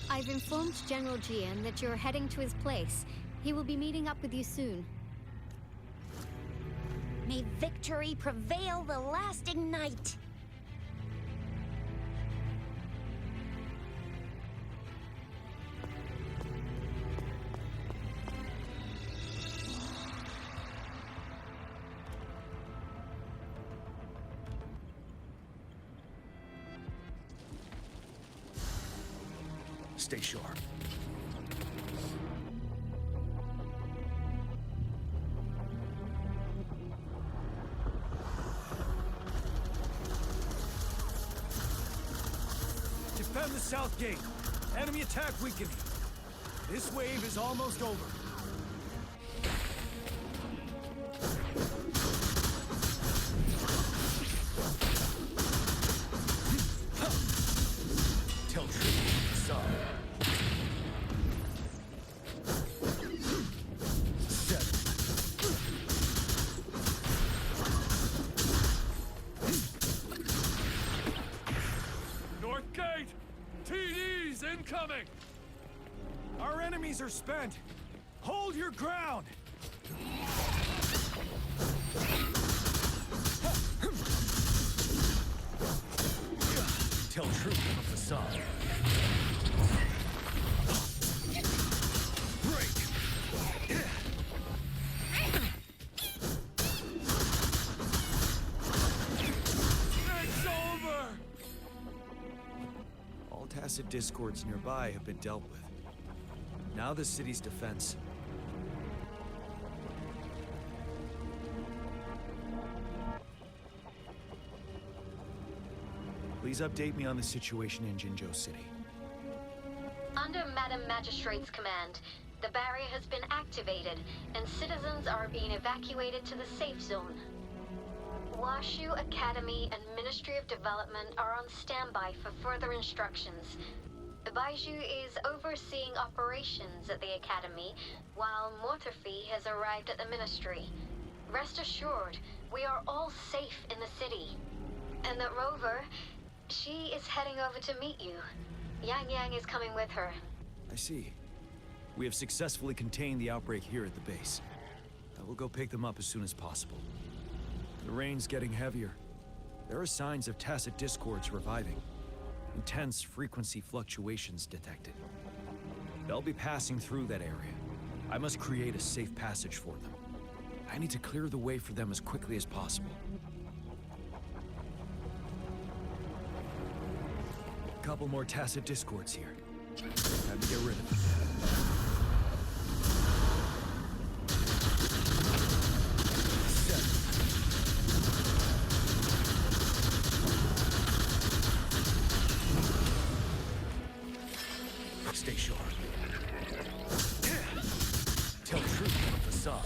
I've informed General Jian that you're heading to his place. He will be meeting up with you soon. May victory prevail the lasting night. Stay sharp. Defend the south gate. Enemy attack weakening. This wave is almost over. Tell truth, son. North Gate! TDs incoming! Our enemies are spent. Hold your ground. Tell truth from the side. Break. It's over! All tacit discords nearby have been dealt with. Now the city's defense. Please update me on the situation in Jinzhou City. Under Madam Magistrate's command, the barrier has been activated, and citizens are being evacuated to the safe zone. Washu Academy and Ministry of Development are on standby for further instructions. Baiju is overseeing operations at the Academy, while Mortarfi has arrived at the Ministry. Rest assured, we are all safe in the city. And that Rover, she is heading over to meet you. Yang Yang is coming with her. I see. We have successfully contained the outbreak here at the base. I will go pick them up as soon as possible. The rain's getting heavier. There are signs of tacit discords reviving. Intense frequency fluctuations detected. They'll be passing through that area. I must create a safe passage for them. I need to clear the way for them as quickly as possible. Couple more tacit discords here. Time to get rid of them. Stay sharp. Tell truth from the facade.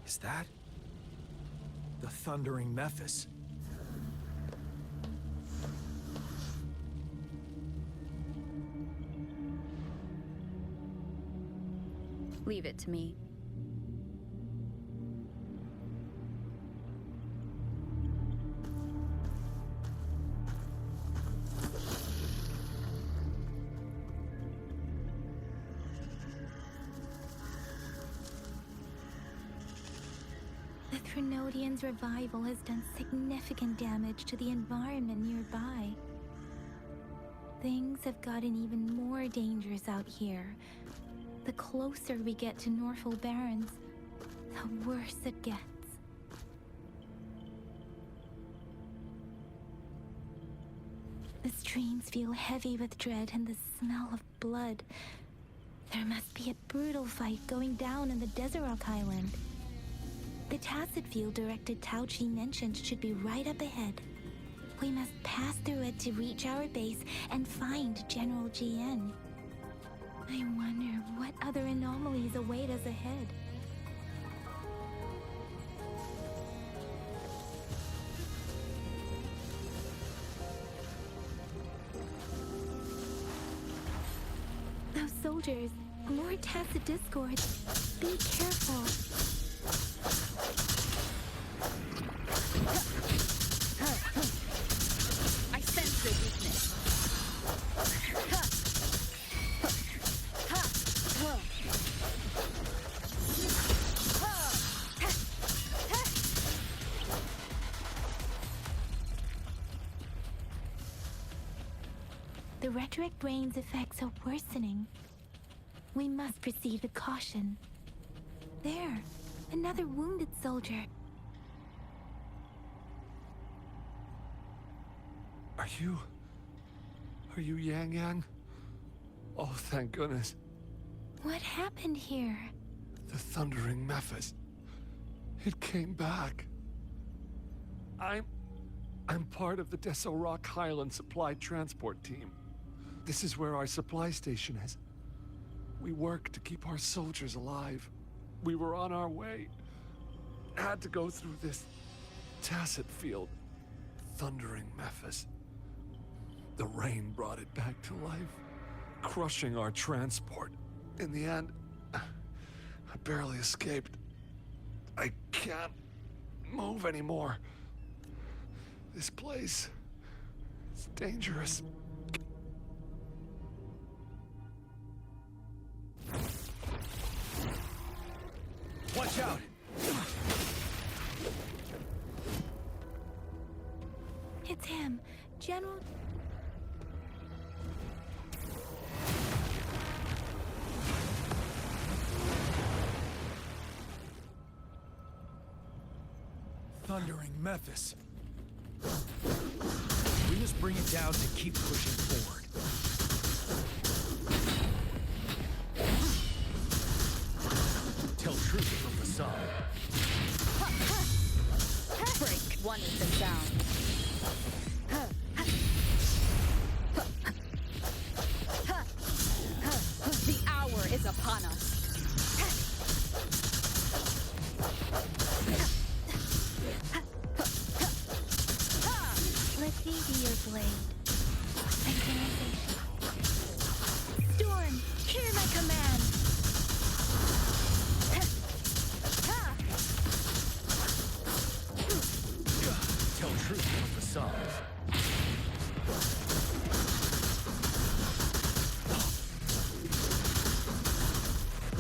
Is that the thundering Memphis? Leave it to me. The Threnodians' revival has done significant damage to the environment nearby. Things have gotten even more dangerous out here. The closer we get to Norfolk Barrens, the worse it gets. The streams feel heavy with dread and the smell of blood. There must be a brutal fight going down in the Desert Rock Highland. The tacit field Director Tauchi mentioned should be right up ahead. We must pass through it to reach our base and find General GN. I wonder what other anomalies await us ahead. Those soldiers, more tacit discords. Be careful. I sense your weakness. The rhetoric brain's effects are worsening. We must proceed with caution. There, another wounded soldier. Are you Yang Yang? Oh, thank goodness. What happened here? The thundering Memphis. It came back. I'm part of the Desert Rock Highland supply transport team. This is where our supply station is. We work to keep our soldiers alive. We were on our way. Had to go through this tacit field. Thundering Memphis. The rain brought it back to life, crushing our transport. In the end, I barely escaped. I can't move anymore. This place is dangerous. Watch out! It's him, General... Thundering Memphis. We must bring it down to keep pushing forward. Tell truth from the facade. Break one with the sound. The hour is upon us. Let me be your blade. I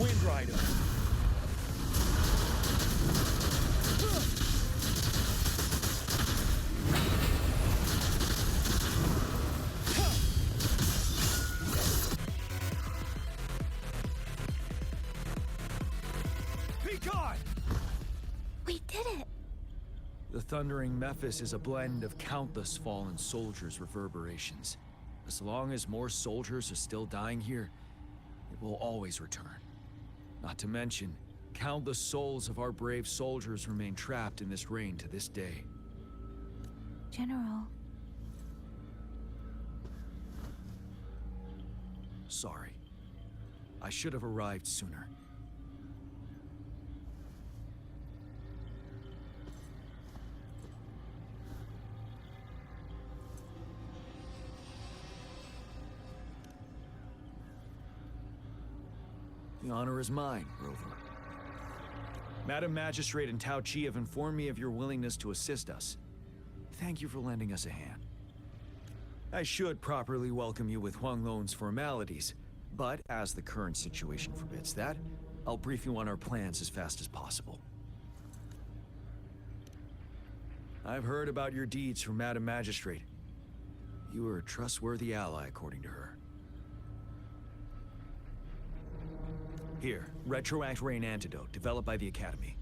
Wind Rider. Be gone! We did it! The thundering Mephis is a blend of countless fallen soldiers' reverberations. As long as more soldiers are still dying here, it will always return. Not to mention, countless souls of our brave soldiers remain trapped in this rain to this day. General. Sorry. I should have arrived sooner. The honor is mine, Rover. Madam Magistrate and Tao Chi have informed me of your willingness to assist us. Thank you for lending us a hand. I should properly welcome you with Huang Lon's formalities, but as the current situation forbids that, I'll brief you on our plans as fast as possible. I've heard about your deeds from Madam Magistrate. You are a trustworthy ally, according to her. Here, Retroact Rain Antidote, developed by the Academy.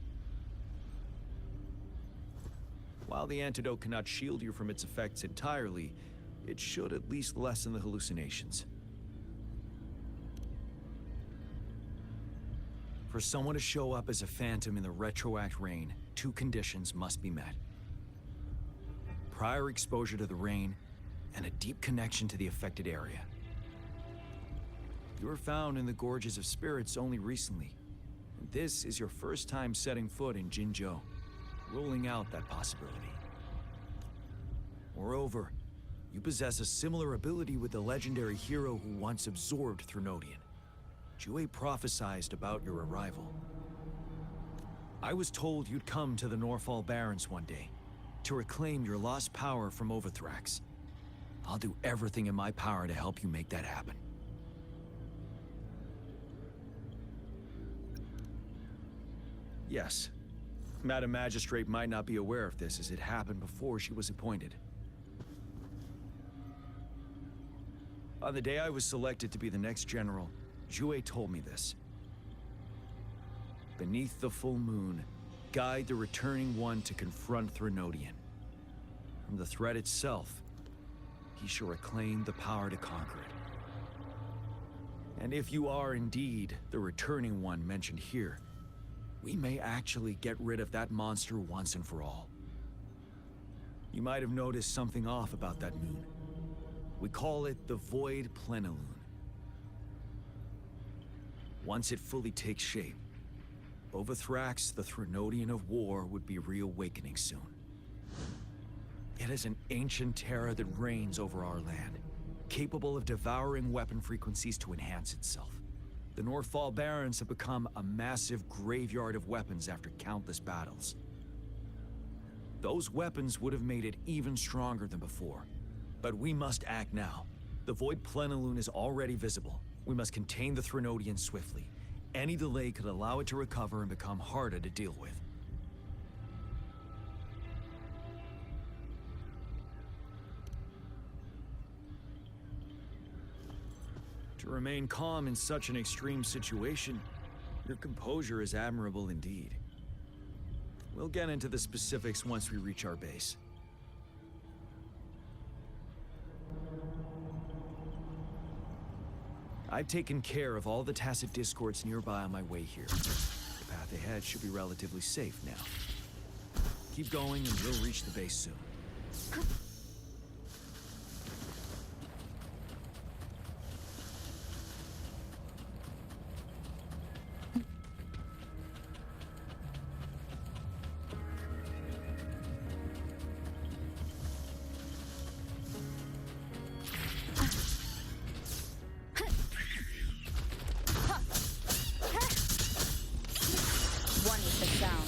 While the antidote cannot shield you from its effects entirely, it should at least lessen the hallucinations. For someone to show up as a phantom in the Retroact Rain, 2 conditions must be met. Prior exposure to the rain, and a deep connection to the affected area. You were found in the Gorges of Spirits only recently, and this is your first time setting foot in Jinzhou, ruling out that possibility. Moreover, you possess a similar ability with the legendary hero who once absorbed Threnodian. Jue prophesized about your arrival. I was told you'd come to the Norfall Barrens one day, to reclaim your lost power from Overthrax. I'll do everything in my power to help you make that happen. Yes. Madam Magistrate might not be aware of this as it happened before she was appointed. On the day I was selected to be the next general, Jue told me this. Beneath the full moon, guide the returning one to confront Threnodian. From the threat itself, he shall reclaim the power to conquer it. And if you are indeed the returning one mentioned here, we may actually get rid of that monster once and for all. You might have noticed something off about that moon. We call it the Void Plenilune. Once it fully takes shape, Overthrax, the Threnodian of War, would be reawakening soon. It is an ancient terror that reigns over our land, capable of devouring weapon frequencies to enhance itself. The Norfall Barrens have become a massive graveyard of weapons after countless battles. Those weapons would have made it even stronger than before. But we must act now. The Void Plenilune is already visible. We must contain the Threnodian swiftly. Any delay could allow it to recover and become harder to deal with. To remain calm in such an extreme situation, your composure is admirable indeed. We'll get into the specifics once we reach our base. I've taken care of all the tacit discords nearby on my way here. The path ahead should be relatively safe now. Keep going and we'll reach the base soon. One with the sound.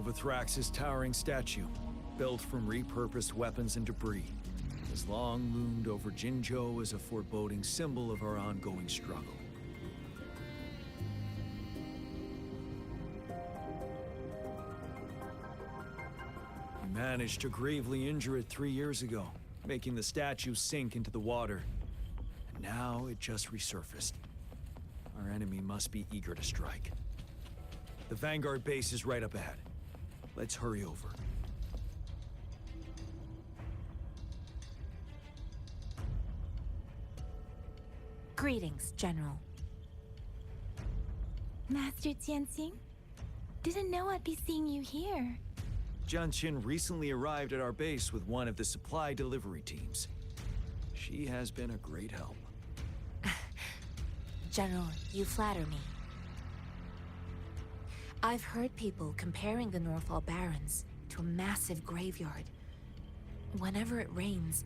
Overthrax's towering statue, built from repurposed weapons and debris, has long loomed over Jinzhou as a foreboding symbol of our ongoing struggle. We managed to gravely injure it 3 years ago, making the statue sink into the water. And now it just resurfaced. Our enemy must be eager to strike. The Vanguard base is right up ahead. Let's hurry over. Greetings, General. Master Tianxing? Didn't know I'd be seeing you here. Jianqin recently arrived at our base with one of the supply delivery teams. She has been a great help. General, you flatter me. I've heard people comparing the Northall Barrens to a massive graveyard. Whenever it rains,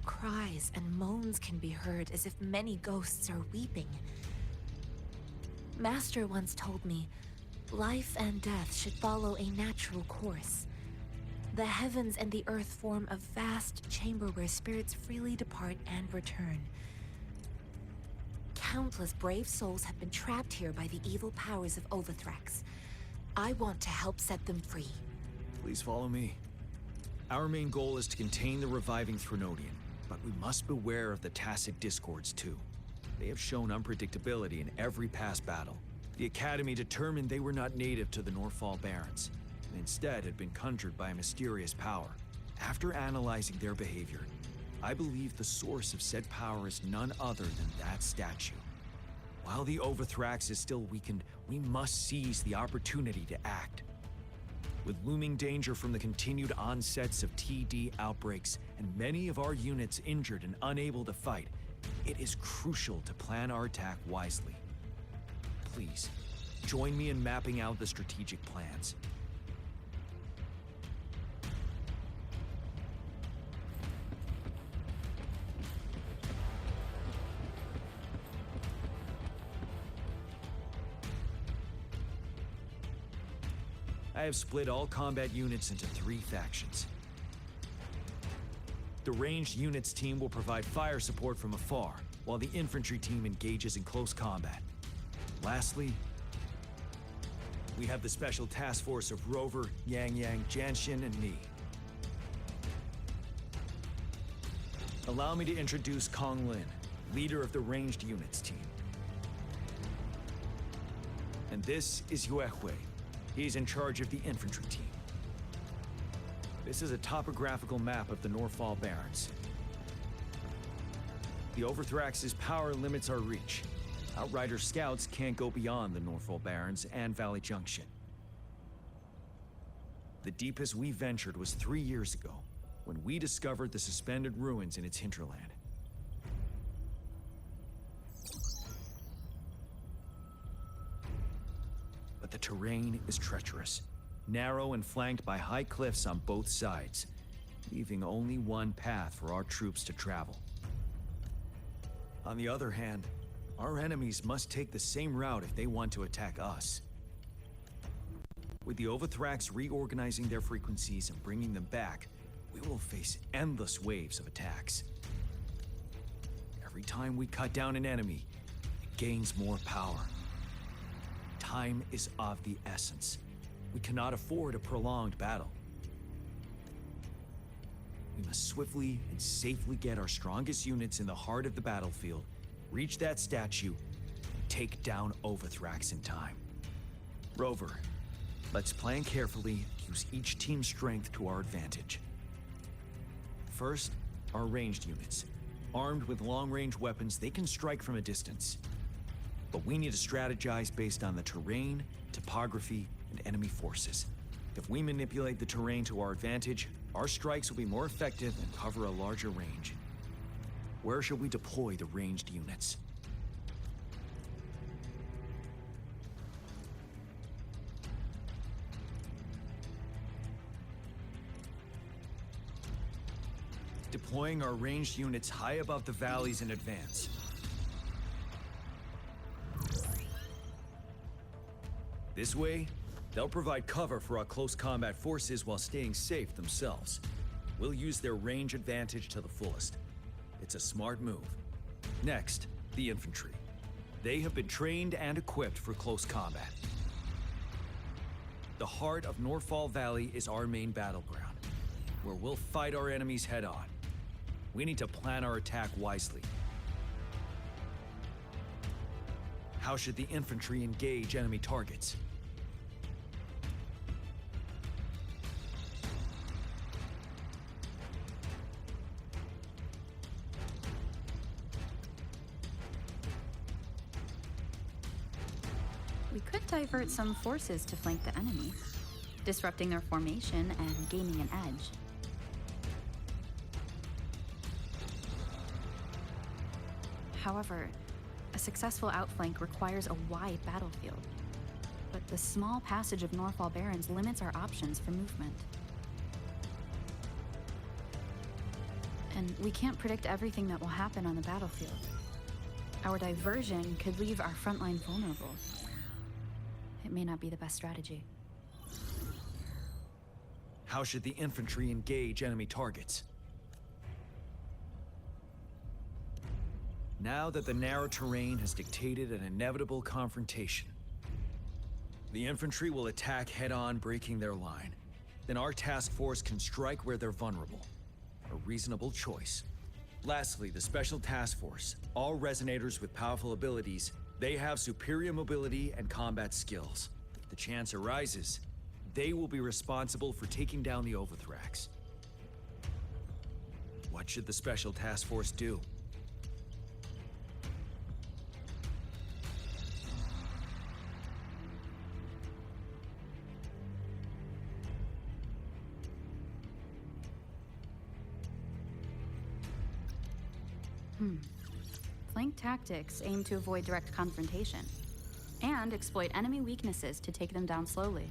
cries and moans can be heard as if many ghosts are weeping. Master once told me, life and death should follow a natural course. The heavens and the earth form a vast chamber where spirits freely depart and return. Countless brave souls have been trapped here by the evil powers of Overthrax. I want to help set them free. Please follow me. Our main goal is to contain the reviving Threnodian, but we must beware of the Tacit Discords too. They have shown unpredictability in every past battle. The Academy determined they were not native to the Northall Barrens, and instead had been conjured by a mysterious power. After analyzing their behavior, I believe the source of said power is none other than that statue. While the Overthrax is still weakened, we must seize the opportunity to act. With looming danger from the continued onsets of TD outbreaks and many of our units injured and unable to fight, it is crucial to plan our attack wisely. Please, join me in mapping out the strategic plans. I have split all combat units into 3 factions. The ranged units team will provide fire support from afar, while the infantry team engages in close combat. Lastly, we have the special task force of Rover, Yang, Jianxin, and me. Allow me to introduce Kong Lin, leader of the ranged units team. And this is Yue Hui. He's in charge of the infantry team. This is a topographical map of the Northall Barrens. The Overthrax's power limits our reach. Outrider scouts can't go beyond the Northall Barrens and Valley Junction. The deepest we ventured was 3 years ago, when we discovered the suspended ruins in its hinterland. But the terrain is treacherous, narrow and flanked by high cliffs on both sides, leaving only one path for our troops to travel. On the other hand, our enemies must take the same route if they want to attack us. With the Overthrax reorganizing their frequencies and bringing them back, we will face endless waves of attacks. Every time we cut down an enemy, it gains more power. Time is of the essence. We cannot afford a prolonged battle. We must swiftly and safely get our strongest units in the heart of the battlefield, reach that statue, and take down Overthrax in time. Rover, let's plan carefully, use each team's strength to our advantage. First, our ranged units. Armed with long-range weapons, they can strike from a distance. But we need to strategize based on the terrain, topography, and enemy forces. If we manipulate the terrain to our advantage, our strikes will be more effective and cover a larger range. Where shall we deploy the ranged units? Deploying our ranged units high above the valleys in advance. This way, They'll provide cover for our close combat forces while staying safe themselves. We'll use their range advantage to the fullest. It's a smart move. Next, the infantry. They have been trained and equipped for close combat. The heart of Norfall Valley is our main battleground, where we'll fight our enemies head-on. We need to plan our attack wisely. How should the infantry engage enemy targets? We could divert some forces to flank the enemy, disrupting their formation and gaining an edge. However, a successful outflank requires a wide battlefield. But the small passage of Norfall Barrens limits our options for movement. And we can't predict everything that will happen on the battlefield. Our diversion could leave our front line vulnerable. It may not be the best strategy. How should the infantry engage enemy targets? Now that the narrow terrain has dictated an inevitable confrontation, the infantry will attack head-on, breaking their line. Then our task force can strike where they're vulnerable. A reasonable choice. Lastly, the Special Task Force. All resonators with powerful abilities, they have superior mobility and combat skills. If the chance arises, they will be responsible for taking down the Overthrax. What should the Special Task Force do? Flank tactics aim to avoid direct confrontation and exploit enemy weaknesses to take them down slowly.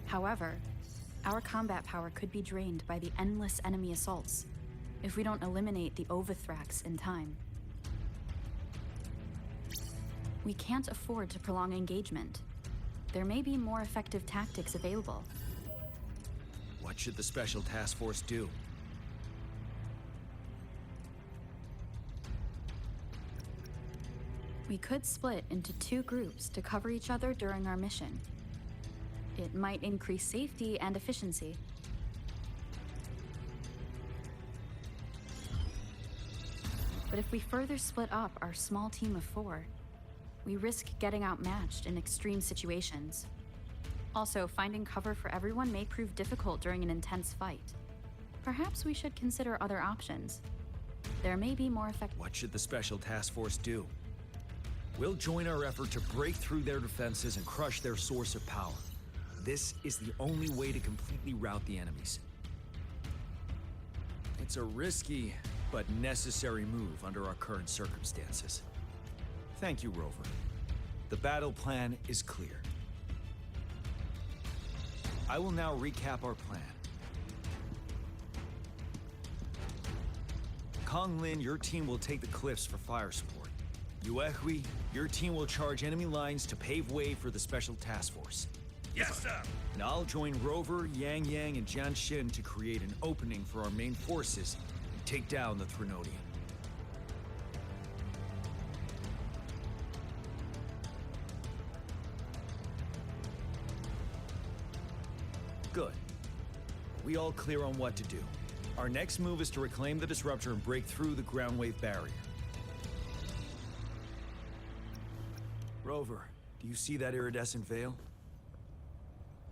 However, our combat power could be drained by the endless enemy assaults if we don't eliminate the Overthrax in time. We can't afford to prolong engagement. There may be more effective tactics available. What should the Special Task Force do? We could split into 2 groups to cover each other during our mission. It might increase safety and efficiency. But if we further split up our small team of 4, we risk getting outmatched in extreme situations. Also, finding cover for everyone may prove difficult during an intense fight. Perhaps we should consider other options. There may be more effective. What should the Special Task Force do? We'll join our effort to break through their defenses and crush their source of power. This is the only way to completely rout the enemies. It's a risky, but necessary move under our current circumstances. Thank you, Rover. The battle plan is clear. I will now recap our plan. Kong Lin, your team will take the cliffs for fire support. Yuehui, your team will charge enemy lines to pave way for the Special Task Force. Yes, sir! And I'll join Rover, Yang Yang, and Jian Xin to create an opening for our main forces and take down the Threnodian. Good. We all clear on what to do. Our next move is to reclaim the Disruptor and break through the ground wave barrier. Rover, do you see that iridescent veil?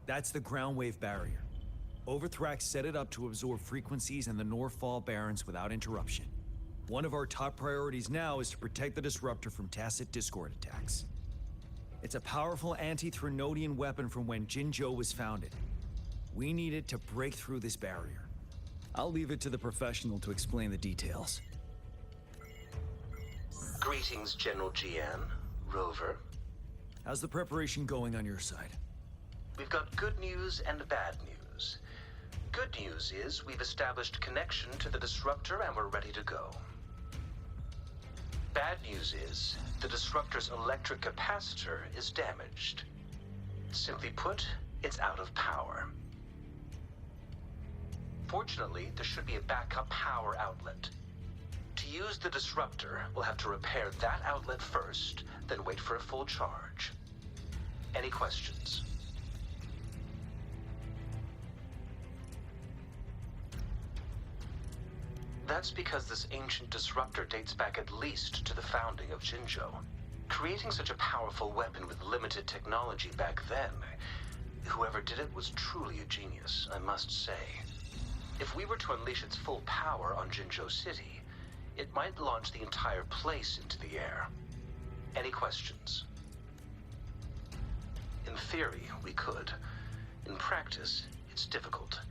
That's the ground wave barrier. Overthrax set it up to absorb frequencies in the Norfall Barrens without interruption. One of our top priorities now is to protect the Disruptor from tacit Discord attacks. It's a powerful anti-Threnodian weapon from when Jinzhou was founded. We need it to break through this barrier. I'll leave it to the professional to explain the details. Greetings, General Jian. Rover. How's the preparation going on your side? We've got good news and bad news. Good news is we've established connection to the Disruptor and we're ready to go. Bad news is, the disruptor's electric capacitor is damaged. Simply put, it's out of power. Fortunately, there should be a backup power outlet. To use the disruptor, we'll have to repair that outlet first, then wait for a full charge. Any questions? That's because this ancient disruptor dates back at least to the founding of Jinzhou. Creating such a powerful weapon with limited technology back then, whoever did it was truly a genius, I must say. If we were to unleash its full power on Jinzhou City, it might launch the entire place into the air. Any questions? In theory, we could. In practice, it's difficult.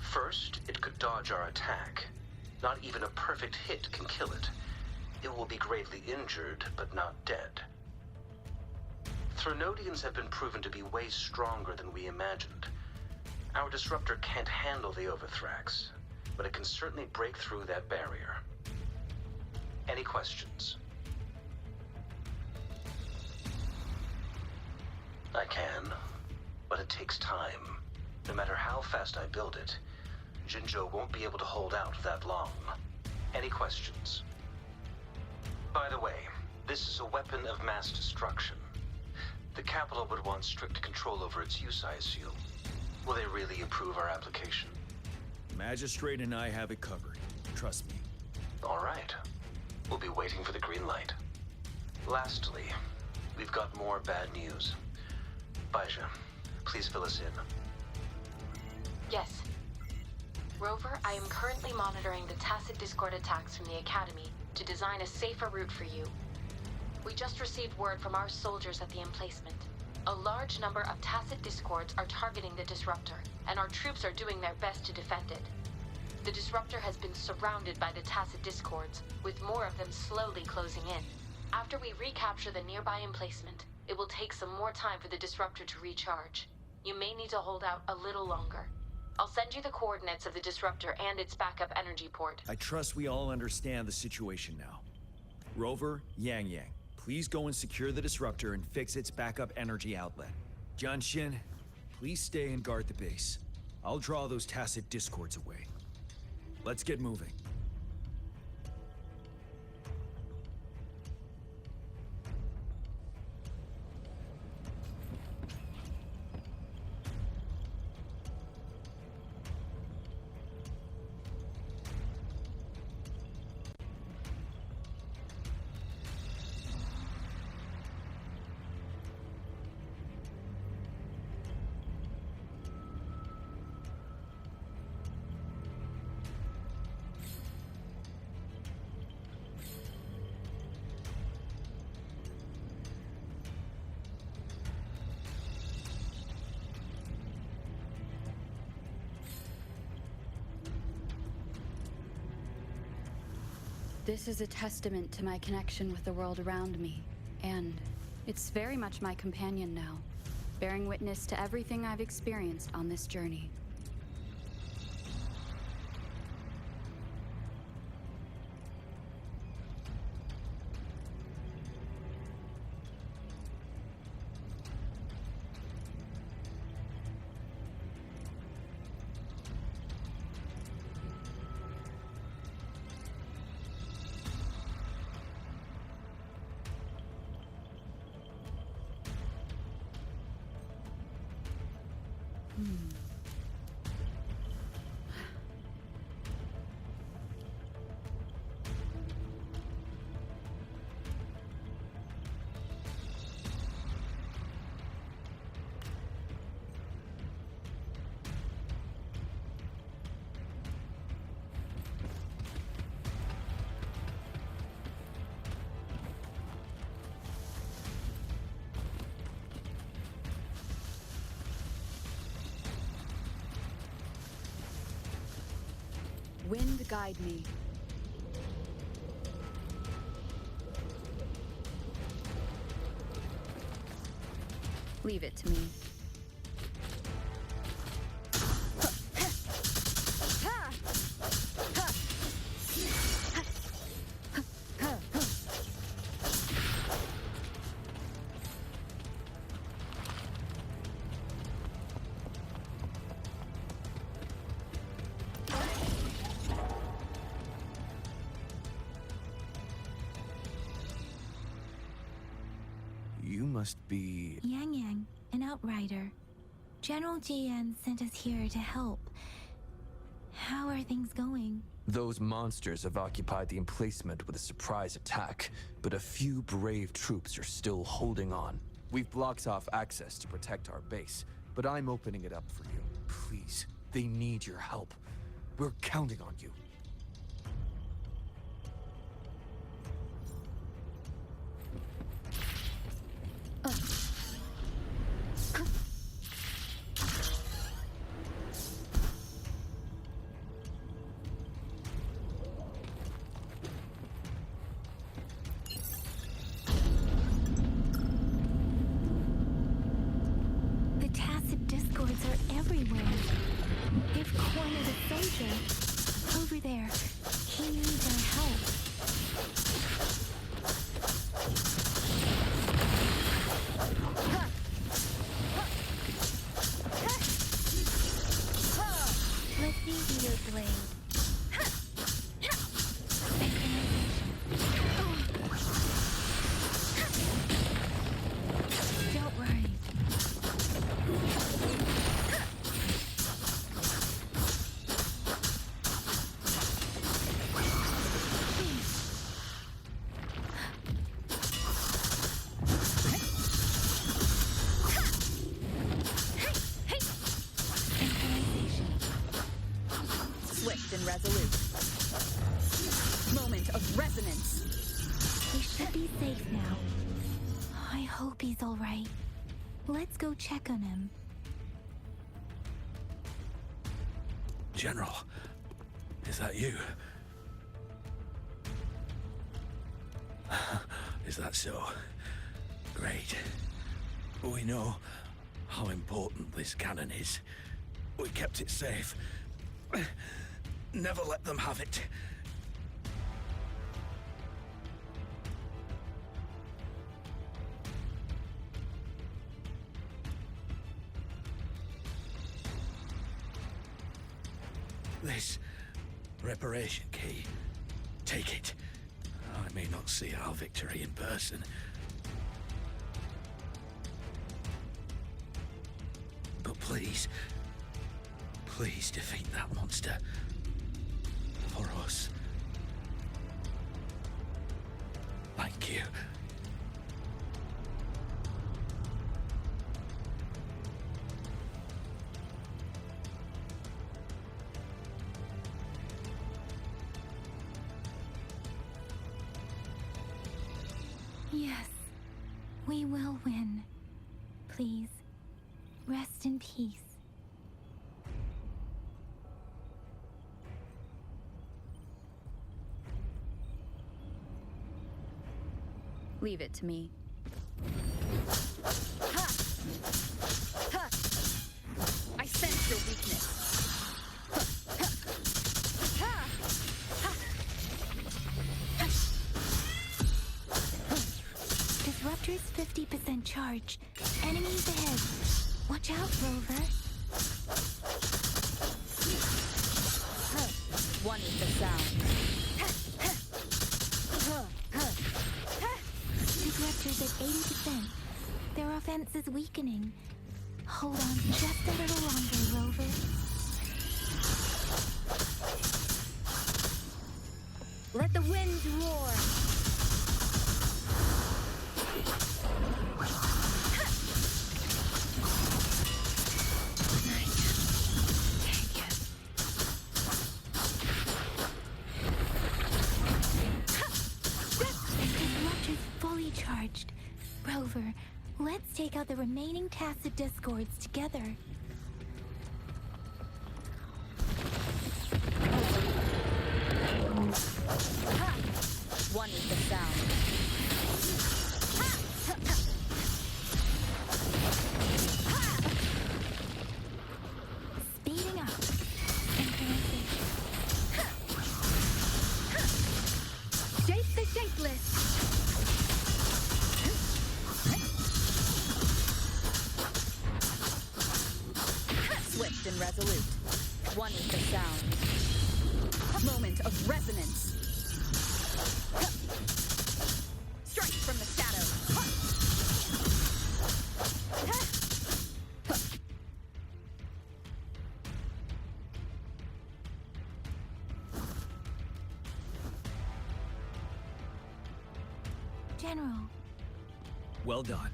First, it could dodge our attack. Not even a perfect hit can kill it. It will be gravely injured, but not dead. Threnodians have been proven to be way stronger than we imagined. Our disruptor can't handle the Overthrax, but it can certainly break through that barrier. Any questions? I can, but it takes time. No matter how fast I build it, Jinzhou won't be able to hold out that long. Any questions? By the way, this is a weapon of mass destruction. The capital would want strict control over its use, I assume. Will they really approve our application? Magistrate and I have it covered. Trust me. All right. We'll be waiting for the green light. Lastly, we've got more bad news. Baija, please fill us in. Yes. Rover, I am currently monitoring the tacit discord attacks from the Academy to design a safer route for you. We just received word from our soldiers at the emplacement. A large number of tacit discords are targeting the disruptor, and our troops are doing their best to defend it. The disruptor has been surrounded by the tacit discords, with more of them slowly closing in. After we recapture the nearby emplacement, it will take some more time for the disruptor to recharge. You may need to hold out a little longer. I'll send you the coordinates of the disruptor and its backup energy port. I trust we all understand the situation now. Rover, Yang, please go and secure the disruptor and fix its backup energy outlet. Jianxin, please stay and guard the base. I'll draw those tacit discords away. Let's get moving. This is a testament to my connection with the world around me, and it's very much my companion now, bearing witness to everything I've experienced on this journey. Wind guide me. Leave it to me. must be... Yang Yang, an outrider. General GN sent us here to help. How are things going? Those monsters have occupied the emplacement with a surprise attack, but a few brave troops are still holding on. We've blocked off access to protect our base, but I'm opening it up for you. Please, they need your help. We're counting on you. The tacit discords are everywhere. They've cornered a soldier. Over there. He needs our help. Let me be your blade. Don't worry. Swift and resolute. Moment of resonance. We should be safe now. I hope he's all right. Let's go check on him. General, is that you? Is that so? Great. We know how important this cannon is. We kept it safe. Never let them have it. This reparation key. Take it. I may not see our victory in person. But please, please defeat that monster. For us. Thank you. Yes, we will win. Please, rest in peace. Leave it to me. I sense your weakness. Disruptor's 50% charge. Enemies ahead. Watch out, Rover. One with the sound. Disruptor's at 80%. Their offense is weakening. Hold on just a little longer, Rover. Let the wind roar. Disruptor's fully charged. Rover, let's take out the remaining tacit discords together. One with the sound. Speeding up. Shape the shapeless. Swift and resolute. One with the sound. Moment of resonance. Strike from the shadows. General. Well done.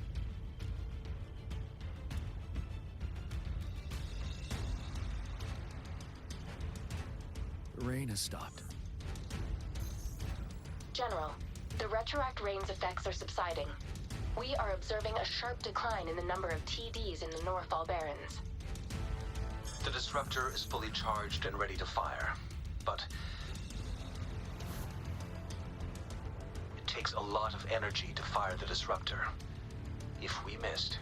The rain has stopped. General, the retroact rain's effects are subsiding. We are observing a sharp decline in the number of TDs in the Northfall Barrens. The disruptor is fully charged and ready to fire, but it takes a lot of energy to fire the disruptor. If we missed,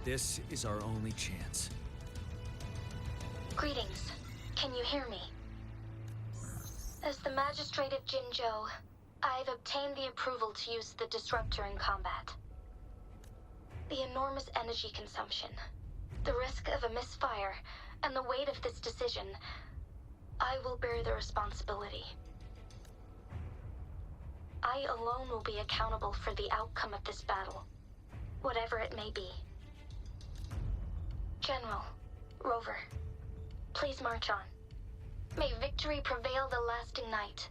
this is our only chance. Greetings. Can you hear me? As the Magistrate of Jinzhou, I've obtained the approval to use the disruptor in combat. The enormous energy consumption, the risk of a misfire, and the weight of this decision, I will bear the responsibility. I alone will be accountable for the outcome of this battle, whatever it may be. General, Rover, please march on. May victory prevail the lasting night.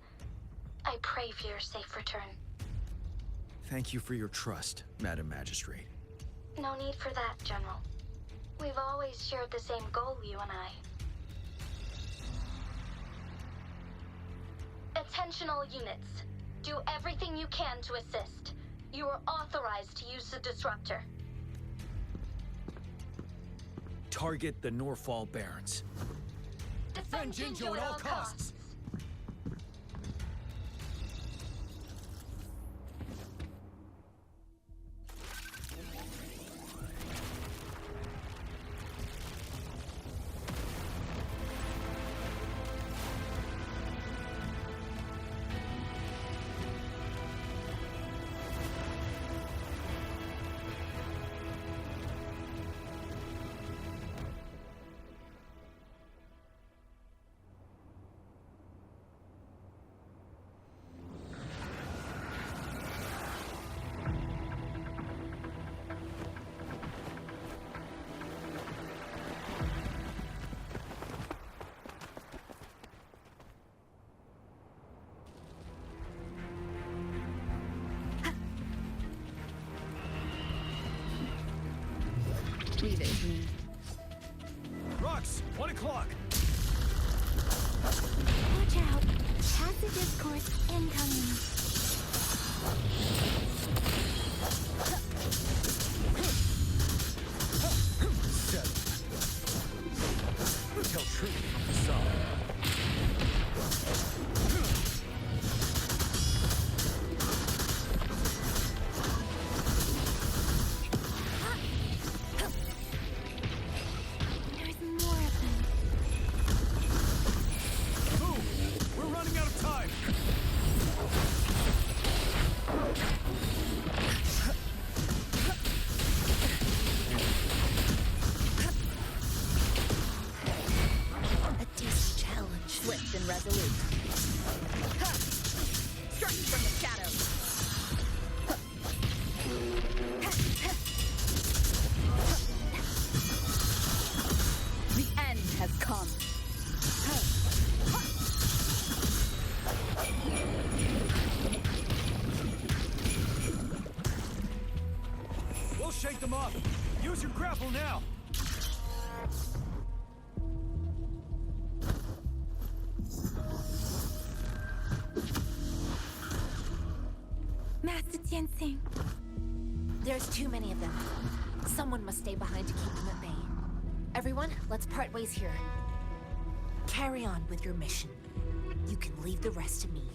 I pray for your safe return. Thank you for your trust, Madam Magistrate. No need for that, General. We've always shared the same goal, you and I. Attention all units. Do everything you can to assist. You are authorized to use the disruptor. Target the Northfall Barrens. Defend Jinzhou at all costs. Leave it to me. Rux, 1 o'clock. Watch out! Passive discourse incoming. Tell truth from facade. There's more of them. Move! We're running out of time! A decent challenge. Swift and resolute. Ha! Strike from the shadows. The end has come. We'll shake them off. Use your grapple now. Master Tianxing. There's too many of them. Someone must stay behind to keep them at bay. Everyone, let's part ways here. Carry on with your mission. You can leave the rest to me.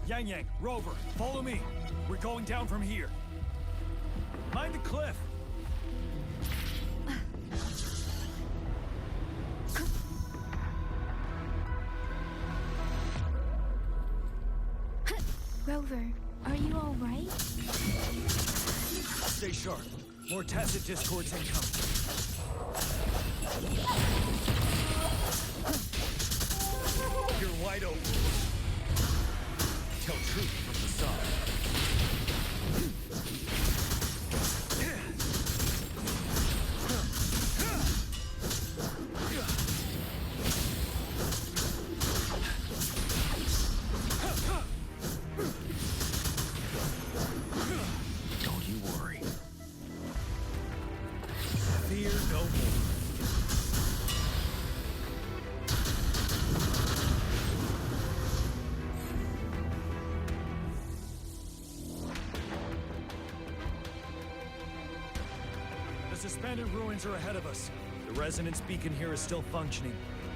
Yang Yang, Rover, follow me. We're going down from here. Mind the cliff. Rover, are you all right? Stay sharp. More tacit discords incoming. You're wide open. Tell truth from the side. Don't you worry. Fear no more. The suspended ruins are ahead of us. The resonance beacon here is still functioning,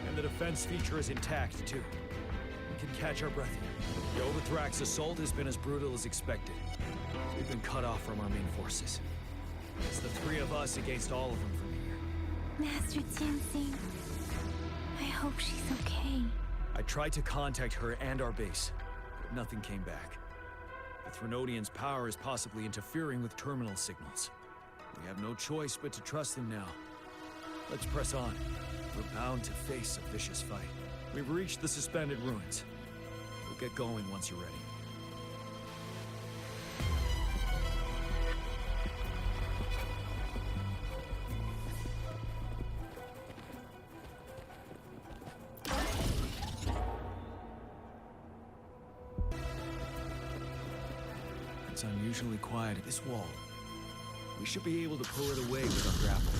and the defense feature is intact, too. We can catch our breath here. The Overthrax assault has been as brutal as expected. We've been cut off from our main forces. It's the three of us against all of them from here. Master Tianxing, I hope she's okay. I tried to contact her and our base, but nothing came back. The Threnodians' power is possibly interfering with terminal signals. We have no choice but to trust them now. Let's press on. We're bound to face a vicious fight. We've reached the suspended ruins. We'll get going once you're ready. It's unusually quiet at this wall. We should be able to pull it away with our grapple.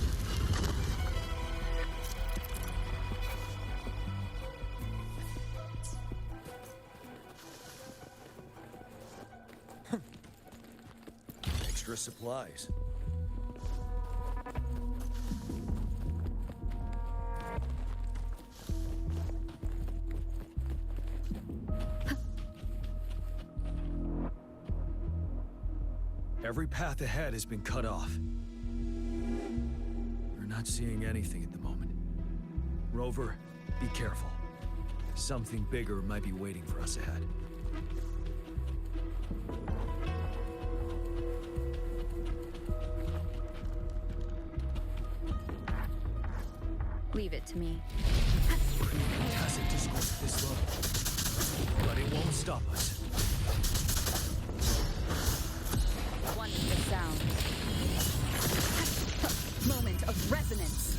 Extra supplies. Every path ahead has been cut off. We're not seeing anything at the moment. Rover, be careful. Something bigger might be waiting for us ahead. Leave it to me. Tacit discourse at this level. But it won't stop us. One with the sound. Moment of resonance.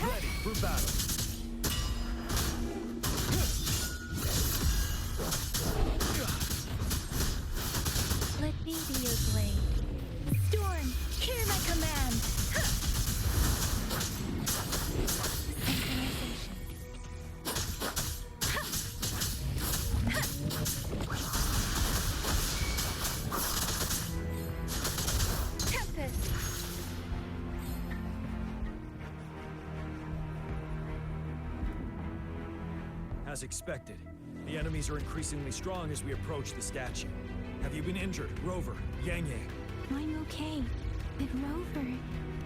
Ready for battle. Let me be your blade. Storm, hear my command! Tempest! As expected, the enemies are increasingly strong as we approach the statue. Have you been injured, Rover, Yang Yang? I'm okay. But Rover...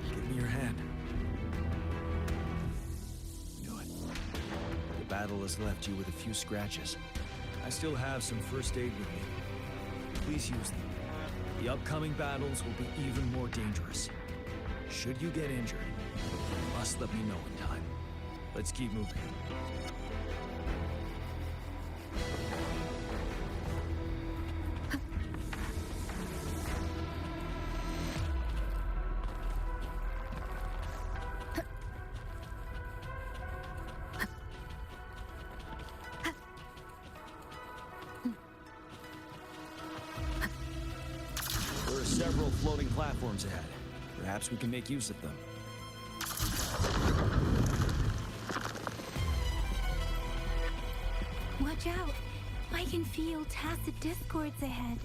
Give me your hand. Good. The battle has left you with a few scratches. I still have some first aid with me. Please use them. The upcoming battles will be even more dangerous. Should you get injured, you must let me know in time. Let's keep moving. There are several floating platforms ahead. Perhaps we can make use of them. Watch out! I can feel tacit discords ahead.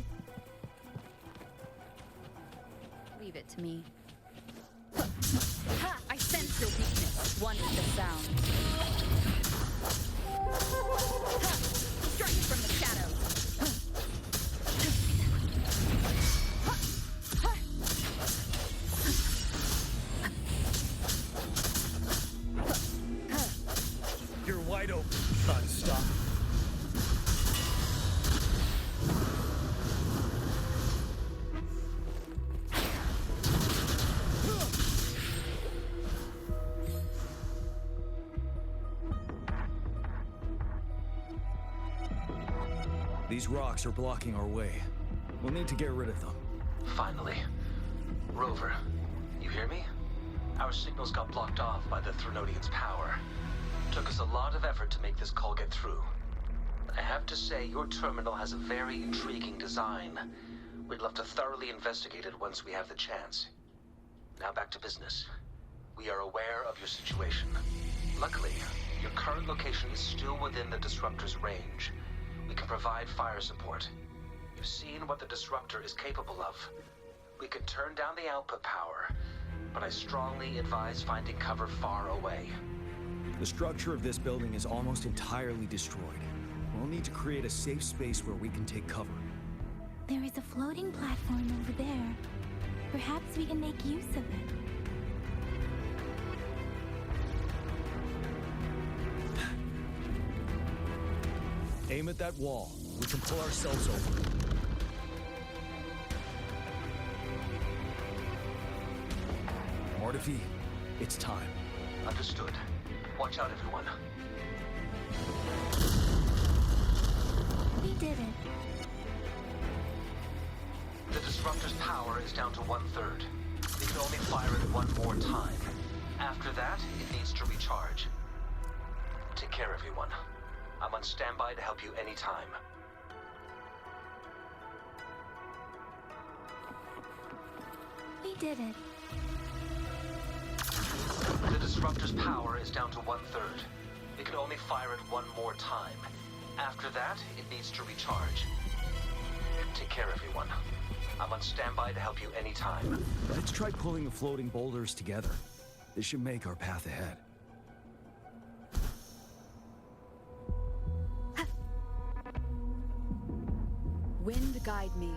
Leave it to me. Ha! I sense your weakness. One with the sound. Ha! Strike from the shadows. You're wide open. Stop. These rocks are blocking our way. We'll need to get rid of them. Finally. Rover, you hear me? Our signals got blocked off by the Threnodian's power. Took us a lot of effort to make this call get through. I have to say, your terminal has a very intriguing design. We'd love to thoroughly investigate it once we have the chance. Now back to business. We are aware of your situation. Luckily, your current location is still within the Disruptor's range. We can provide fire support. You've seen what the Disruptor is capable of. We can turn down the output power, but I strongly advise finding cover far away. The structure of this building is almost entirely destroyed. We'll need to create a safe space where we can take cover. There is a floating platform over there. Perhaps we can make use of it. Aim at that wall. We can pull ourselves over. Mortifi, it's time. Understood. Watch out, everyone. We did it. The Disruptor's power is down to 1/3. We can only fire it one more time. After that, it needs to recharge. Take care, everyone. I'm on standby to help you anytime. We did it. The Disruptor's power is down to 1/3. We can only fire it one more time. After that, it needs to recharge. Take care, everyone. I'm on standby to help you anytime. Let's try pulling the floating boulders together. This should make our path ahead. Wind guide me.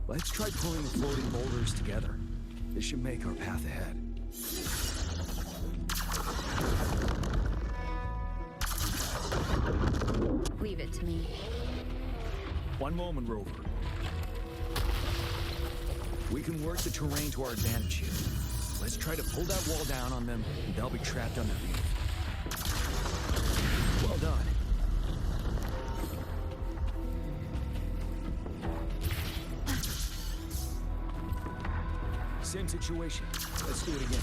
Let's try pulling the floating boulders together. This should make our path ahead. Leave it to me. One moment, Rover. We can work the terrain to our advantage here. Let's try to pull that wall down on them, and they'll be trapped underneath. Well done. Same situation. Let's do it again.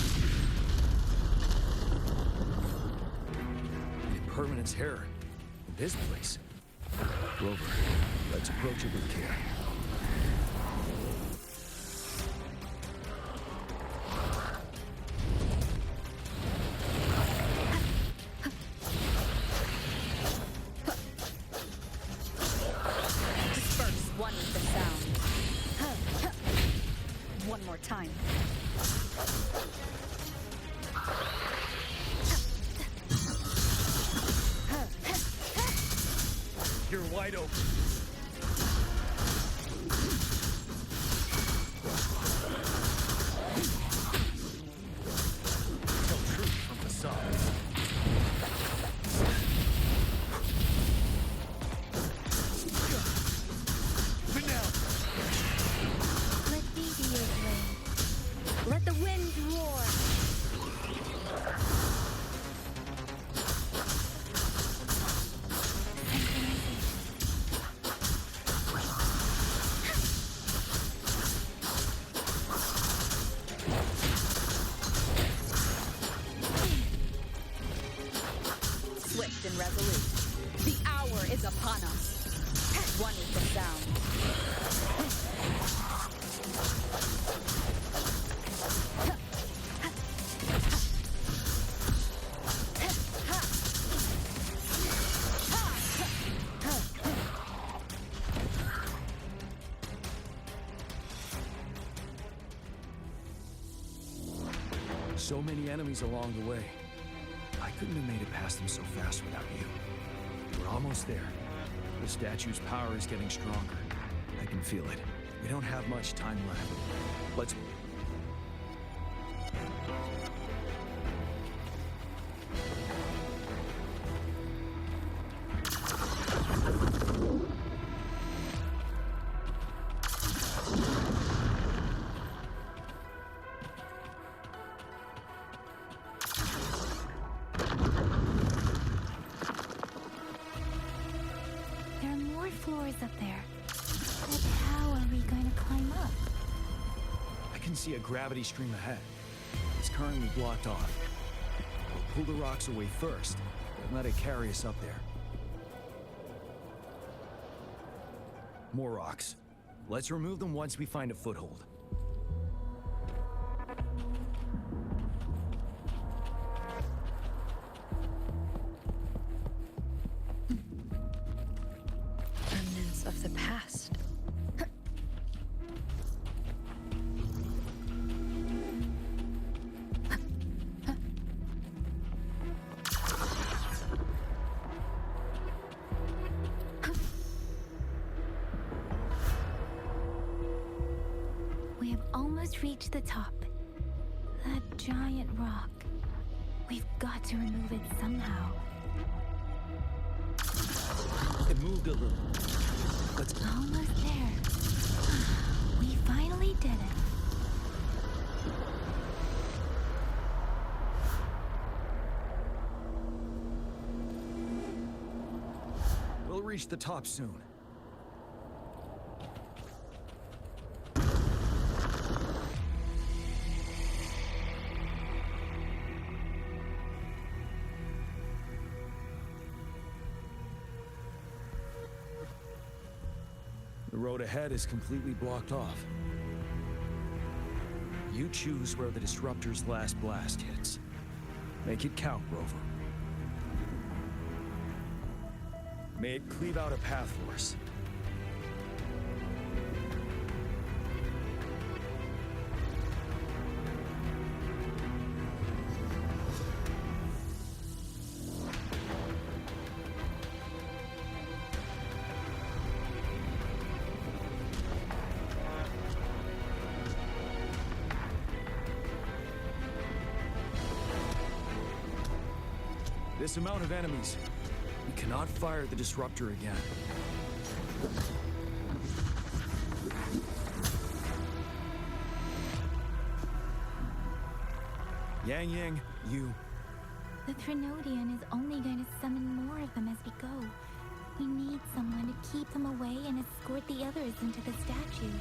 Impermanence terror in this place. Rover, let's approach it with care. Disperse one with the sound. One more time. You're wide open. Tell truth from facades. But now. Let me be your flame. Let the wind roar. Swift and resolute. The hour is upon us. One with the sound. So many enemies along the way. I couldn't have made it past them so fast without you. We're almost there. The statue's power is getting stronger. I can feel it. We don't have much time left. Let's... floors up there. But how are we going to climb up? I can see a gravity stream ahead. It's currently blocked off. We'll pull the rocks away first, and let it carry us up there. More rocks. Let's remove them once we find a foothold. Remnants of the past. We have almost reached the top. That giant rock. We've got to remove it somehow. It moved a little. Let's... Almost there. We finally did it. We'll reach the top soon. The road ahead is completely blocked off. You choose where the Disruptor's last blast hits. Make it count, Rover. May it cleave out a path for us. This amount of enemies. We cannot fire the Disruptor again. Yang, you... The Threnodian is only going to summon more of them as we go. We need someone to keep them away and escort the others into the statue.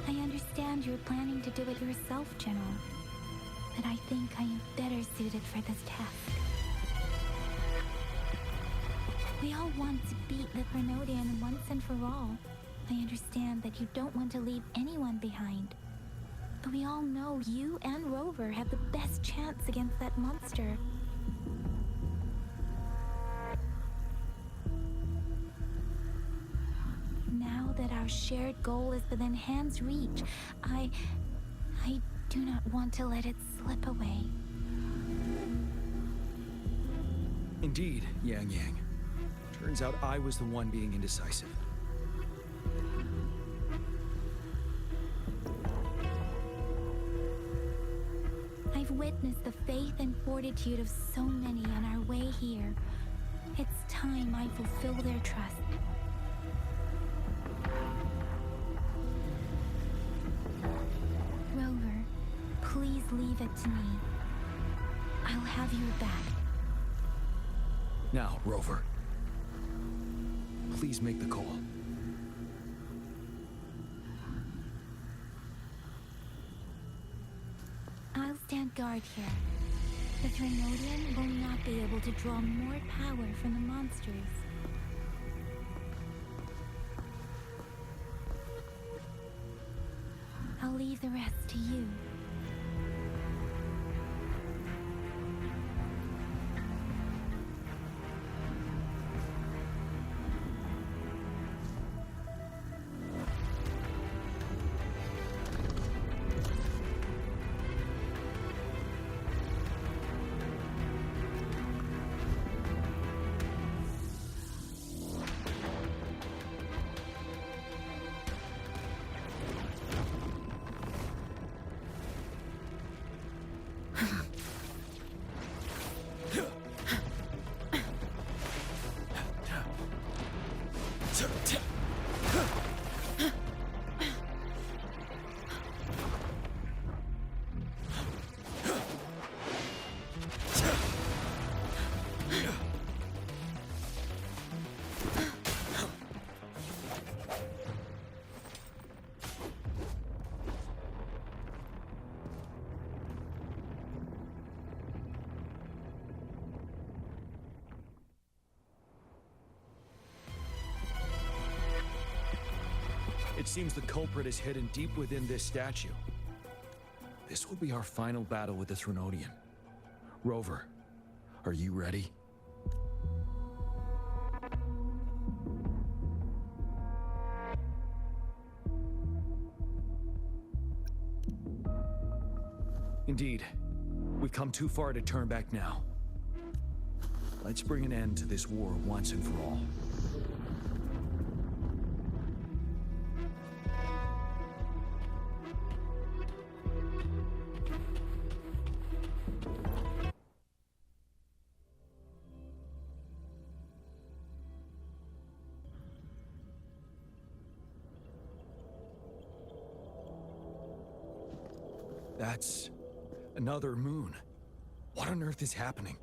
I understand you're planning to do it yourself, General. But I think I am better suited for this task. We all want to beat the Threnodian once and for all. I understand that you don't want to leave anyone behind. But we all know you and Rover have the best chance against that monster. Now that our shared goal is within hand's reach, I do not want to let it slip away. Indeed, Yang. Turns out I was the one being indecisive. I've witnessed the faith and fortitude of so many on our way here. It's time I fulfill their trust. Rover, please leave it to me. I'll have your back. Now, Rover. Please make the call. I'll stand guard here. The Threnodian will not be able to draw more power from the monsters. I'll leave the rest to you. It seems the culprit is hidden deep within this statue. This will be our final battle with the Threnodian. Rover, are you ready? Indeed. We've come too far to turn back now. Let's bring an end to this war once and for all. That's another moon. What on earth is happening?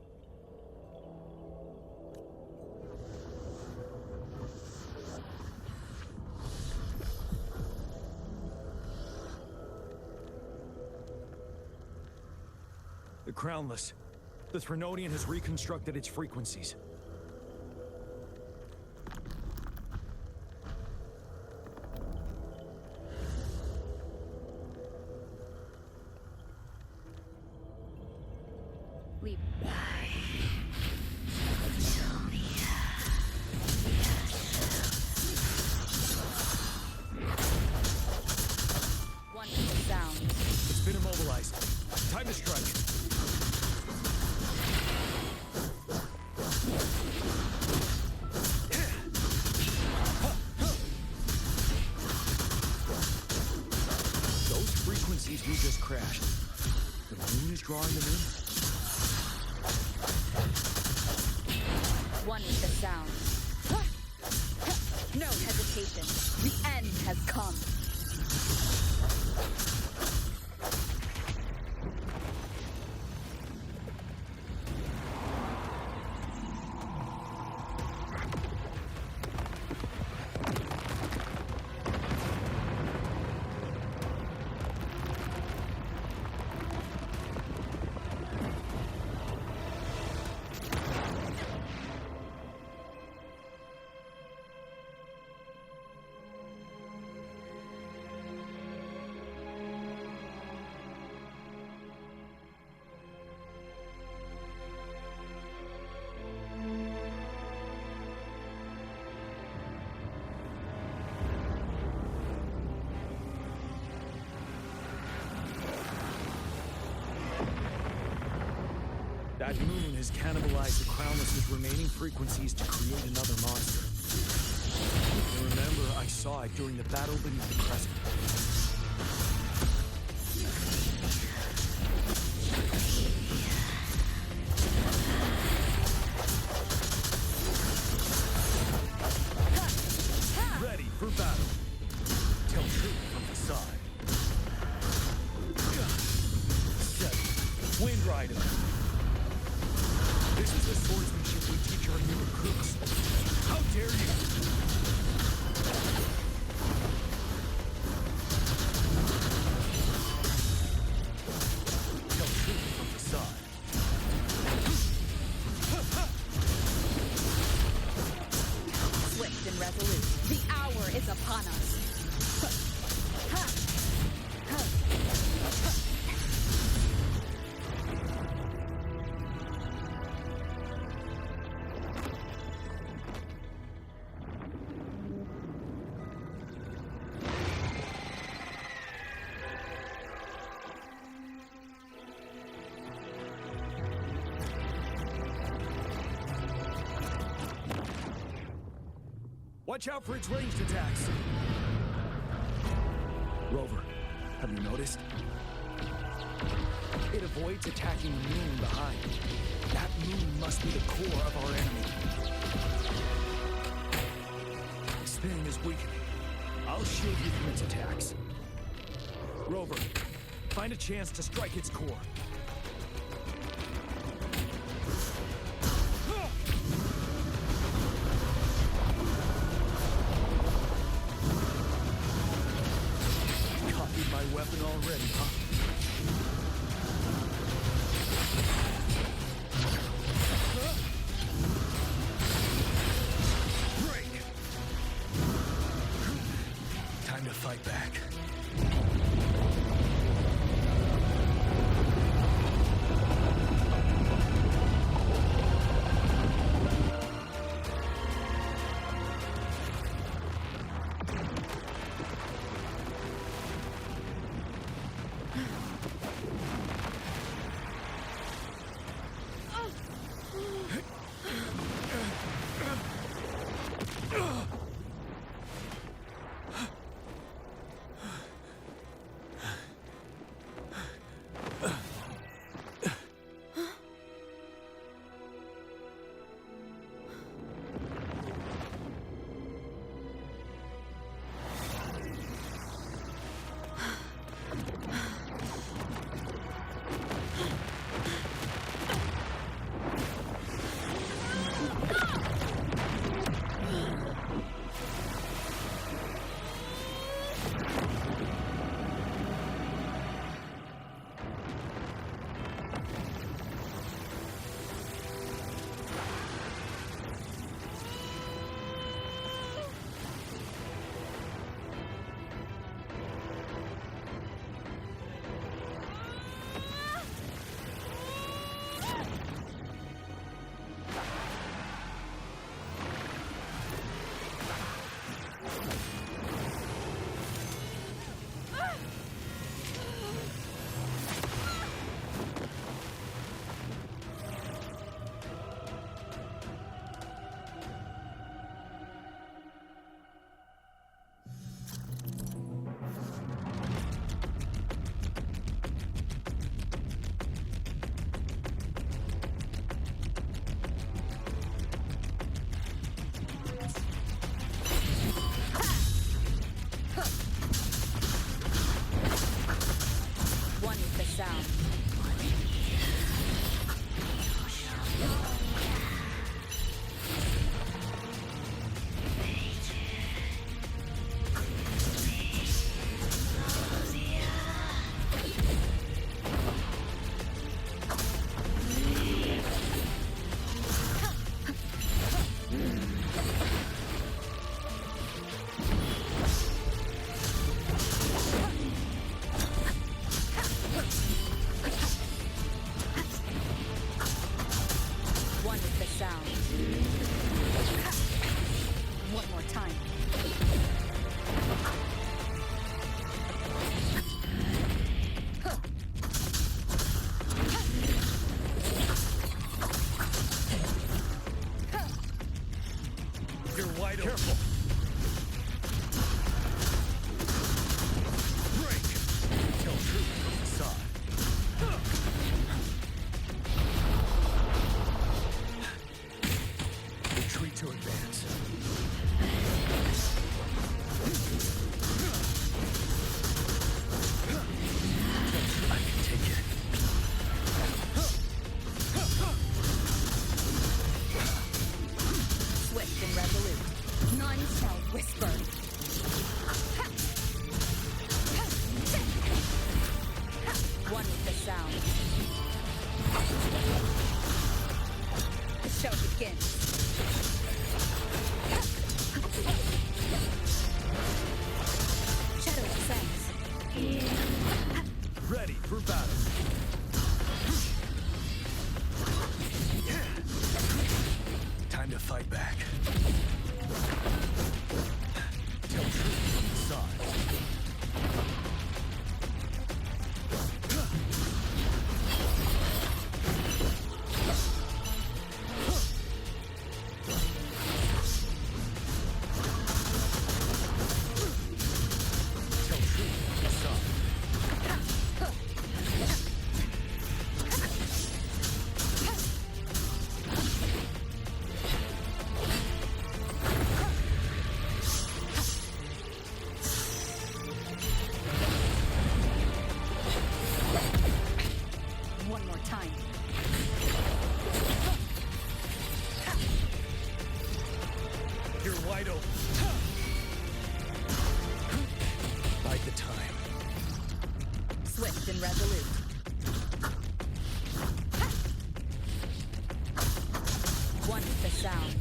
The Crownless. The Threnodian has reconstructed its frequencies. Leap. Wonderful sound. It's been immobilized. Time to strike. Those frequencies we just crashed. The moon is drawing them in? One with the sound. No hesitation. The end has come. That moon has cannibalized the Crownless's remaining frequencies to create another monster. I remember I saw it during the battle beneath the crescent. Ready for battle. Tell truth from the side. Set. Wind Rider. This is the swordsmanship we teach our new recruits. How dare you! Tell truth from the side. Swift and resolute. The hour is upon us. Watch out for its ranged attacks! Rover, have you noticed? It avoids attacking the moon behind. That moon must be the core of our enemy. This thing is weakening. I'll shield you from its attacks. Rover, find a chance to strike its core. My weapon already, huh? Break! Time to to fight back. Careful. Break. Tell truth from facade. Retreat to advance. I can take it. Swift and resolute. None shall whisper. One with the sound. The show begins. Shadow descends. Ready for battle. Time to fight back. Tell truth from the side. Tell truth from the side. One more time. You're wide open. Bide the time. Swift and resolute. One with the sound.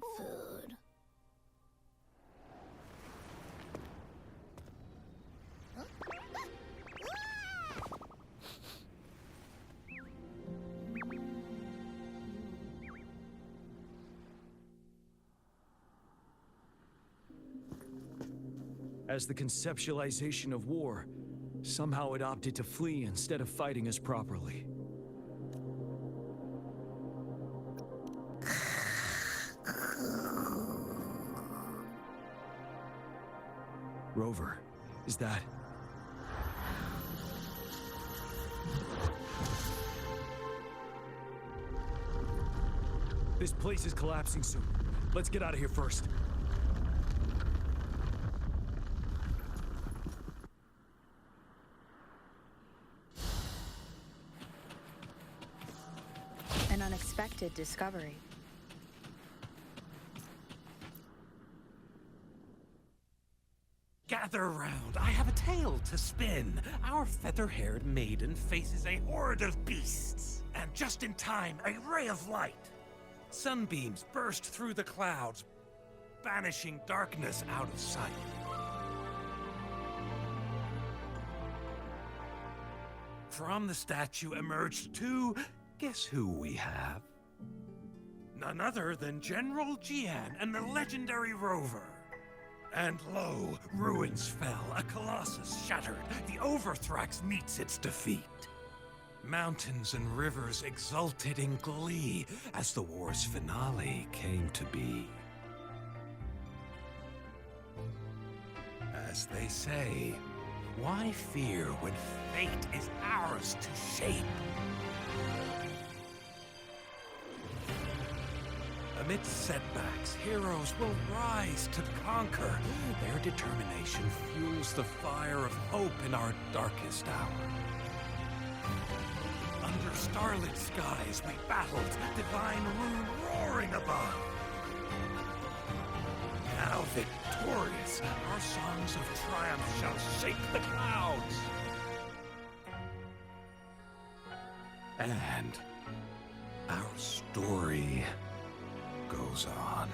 want food. As the conceptualization of war, somehow it opted to flee instead of fighting us properly. Rover, is that... This place is collapsing soon. Let's get out of here first. An unexpected discovery. Gather round, I have a tale to spin. Our feather-haired maiden faces a horde of beasts. And just in time, a ray of light. Sunbeams burst through the clouds, banishing darkness out of sight. From the statue emerged two... Guess who we have? None other than General Jian and the legendary Rover. And lo, ruins fell, a colossus shattered. The Overthrax meets its defeat. Mountains and rivers exulted in glee as the war's finale came to be. As they say, why fear when fate is ours to shape? Amidst setbacks, heroes will rise to conquer. Their determination fuels the fire of hope in our darkest hour. Under starlit skies we battled, divine rune roaring above. Now victorious, our songs of triumph shall shake the clouds. And our story goes on.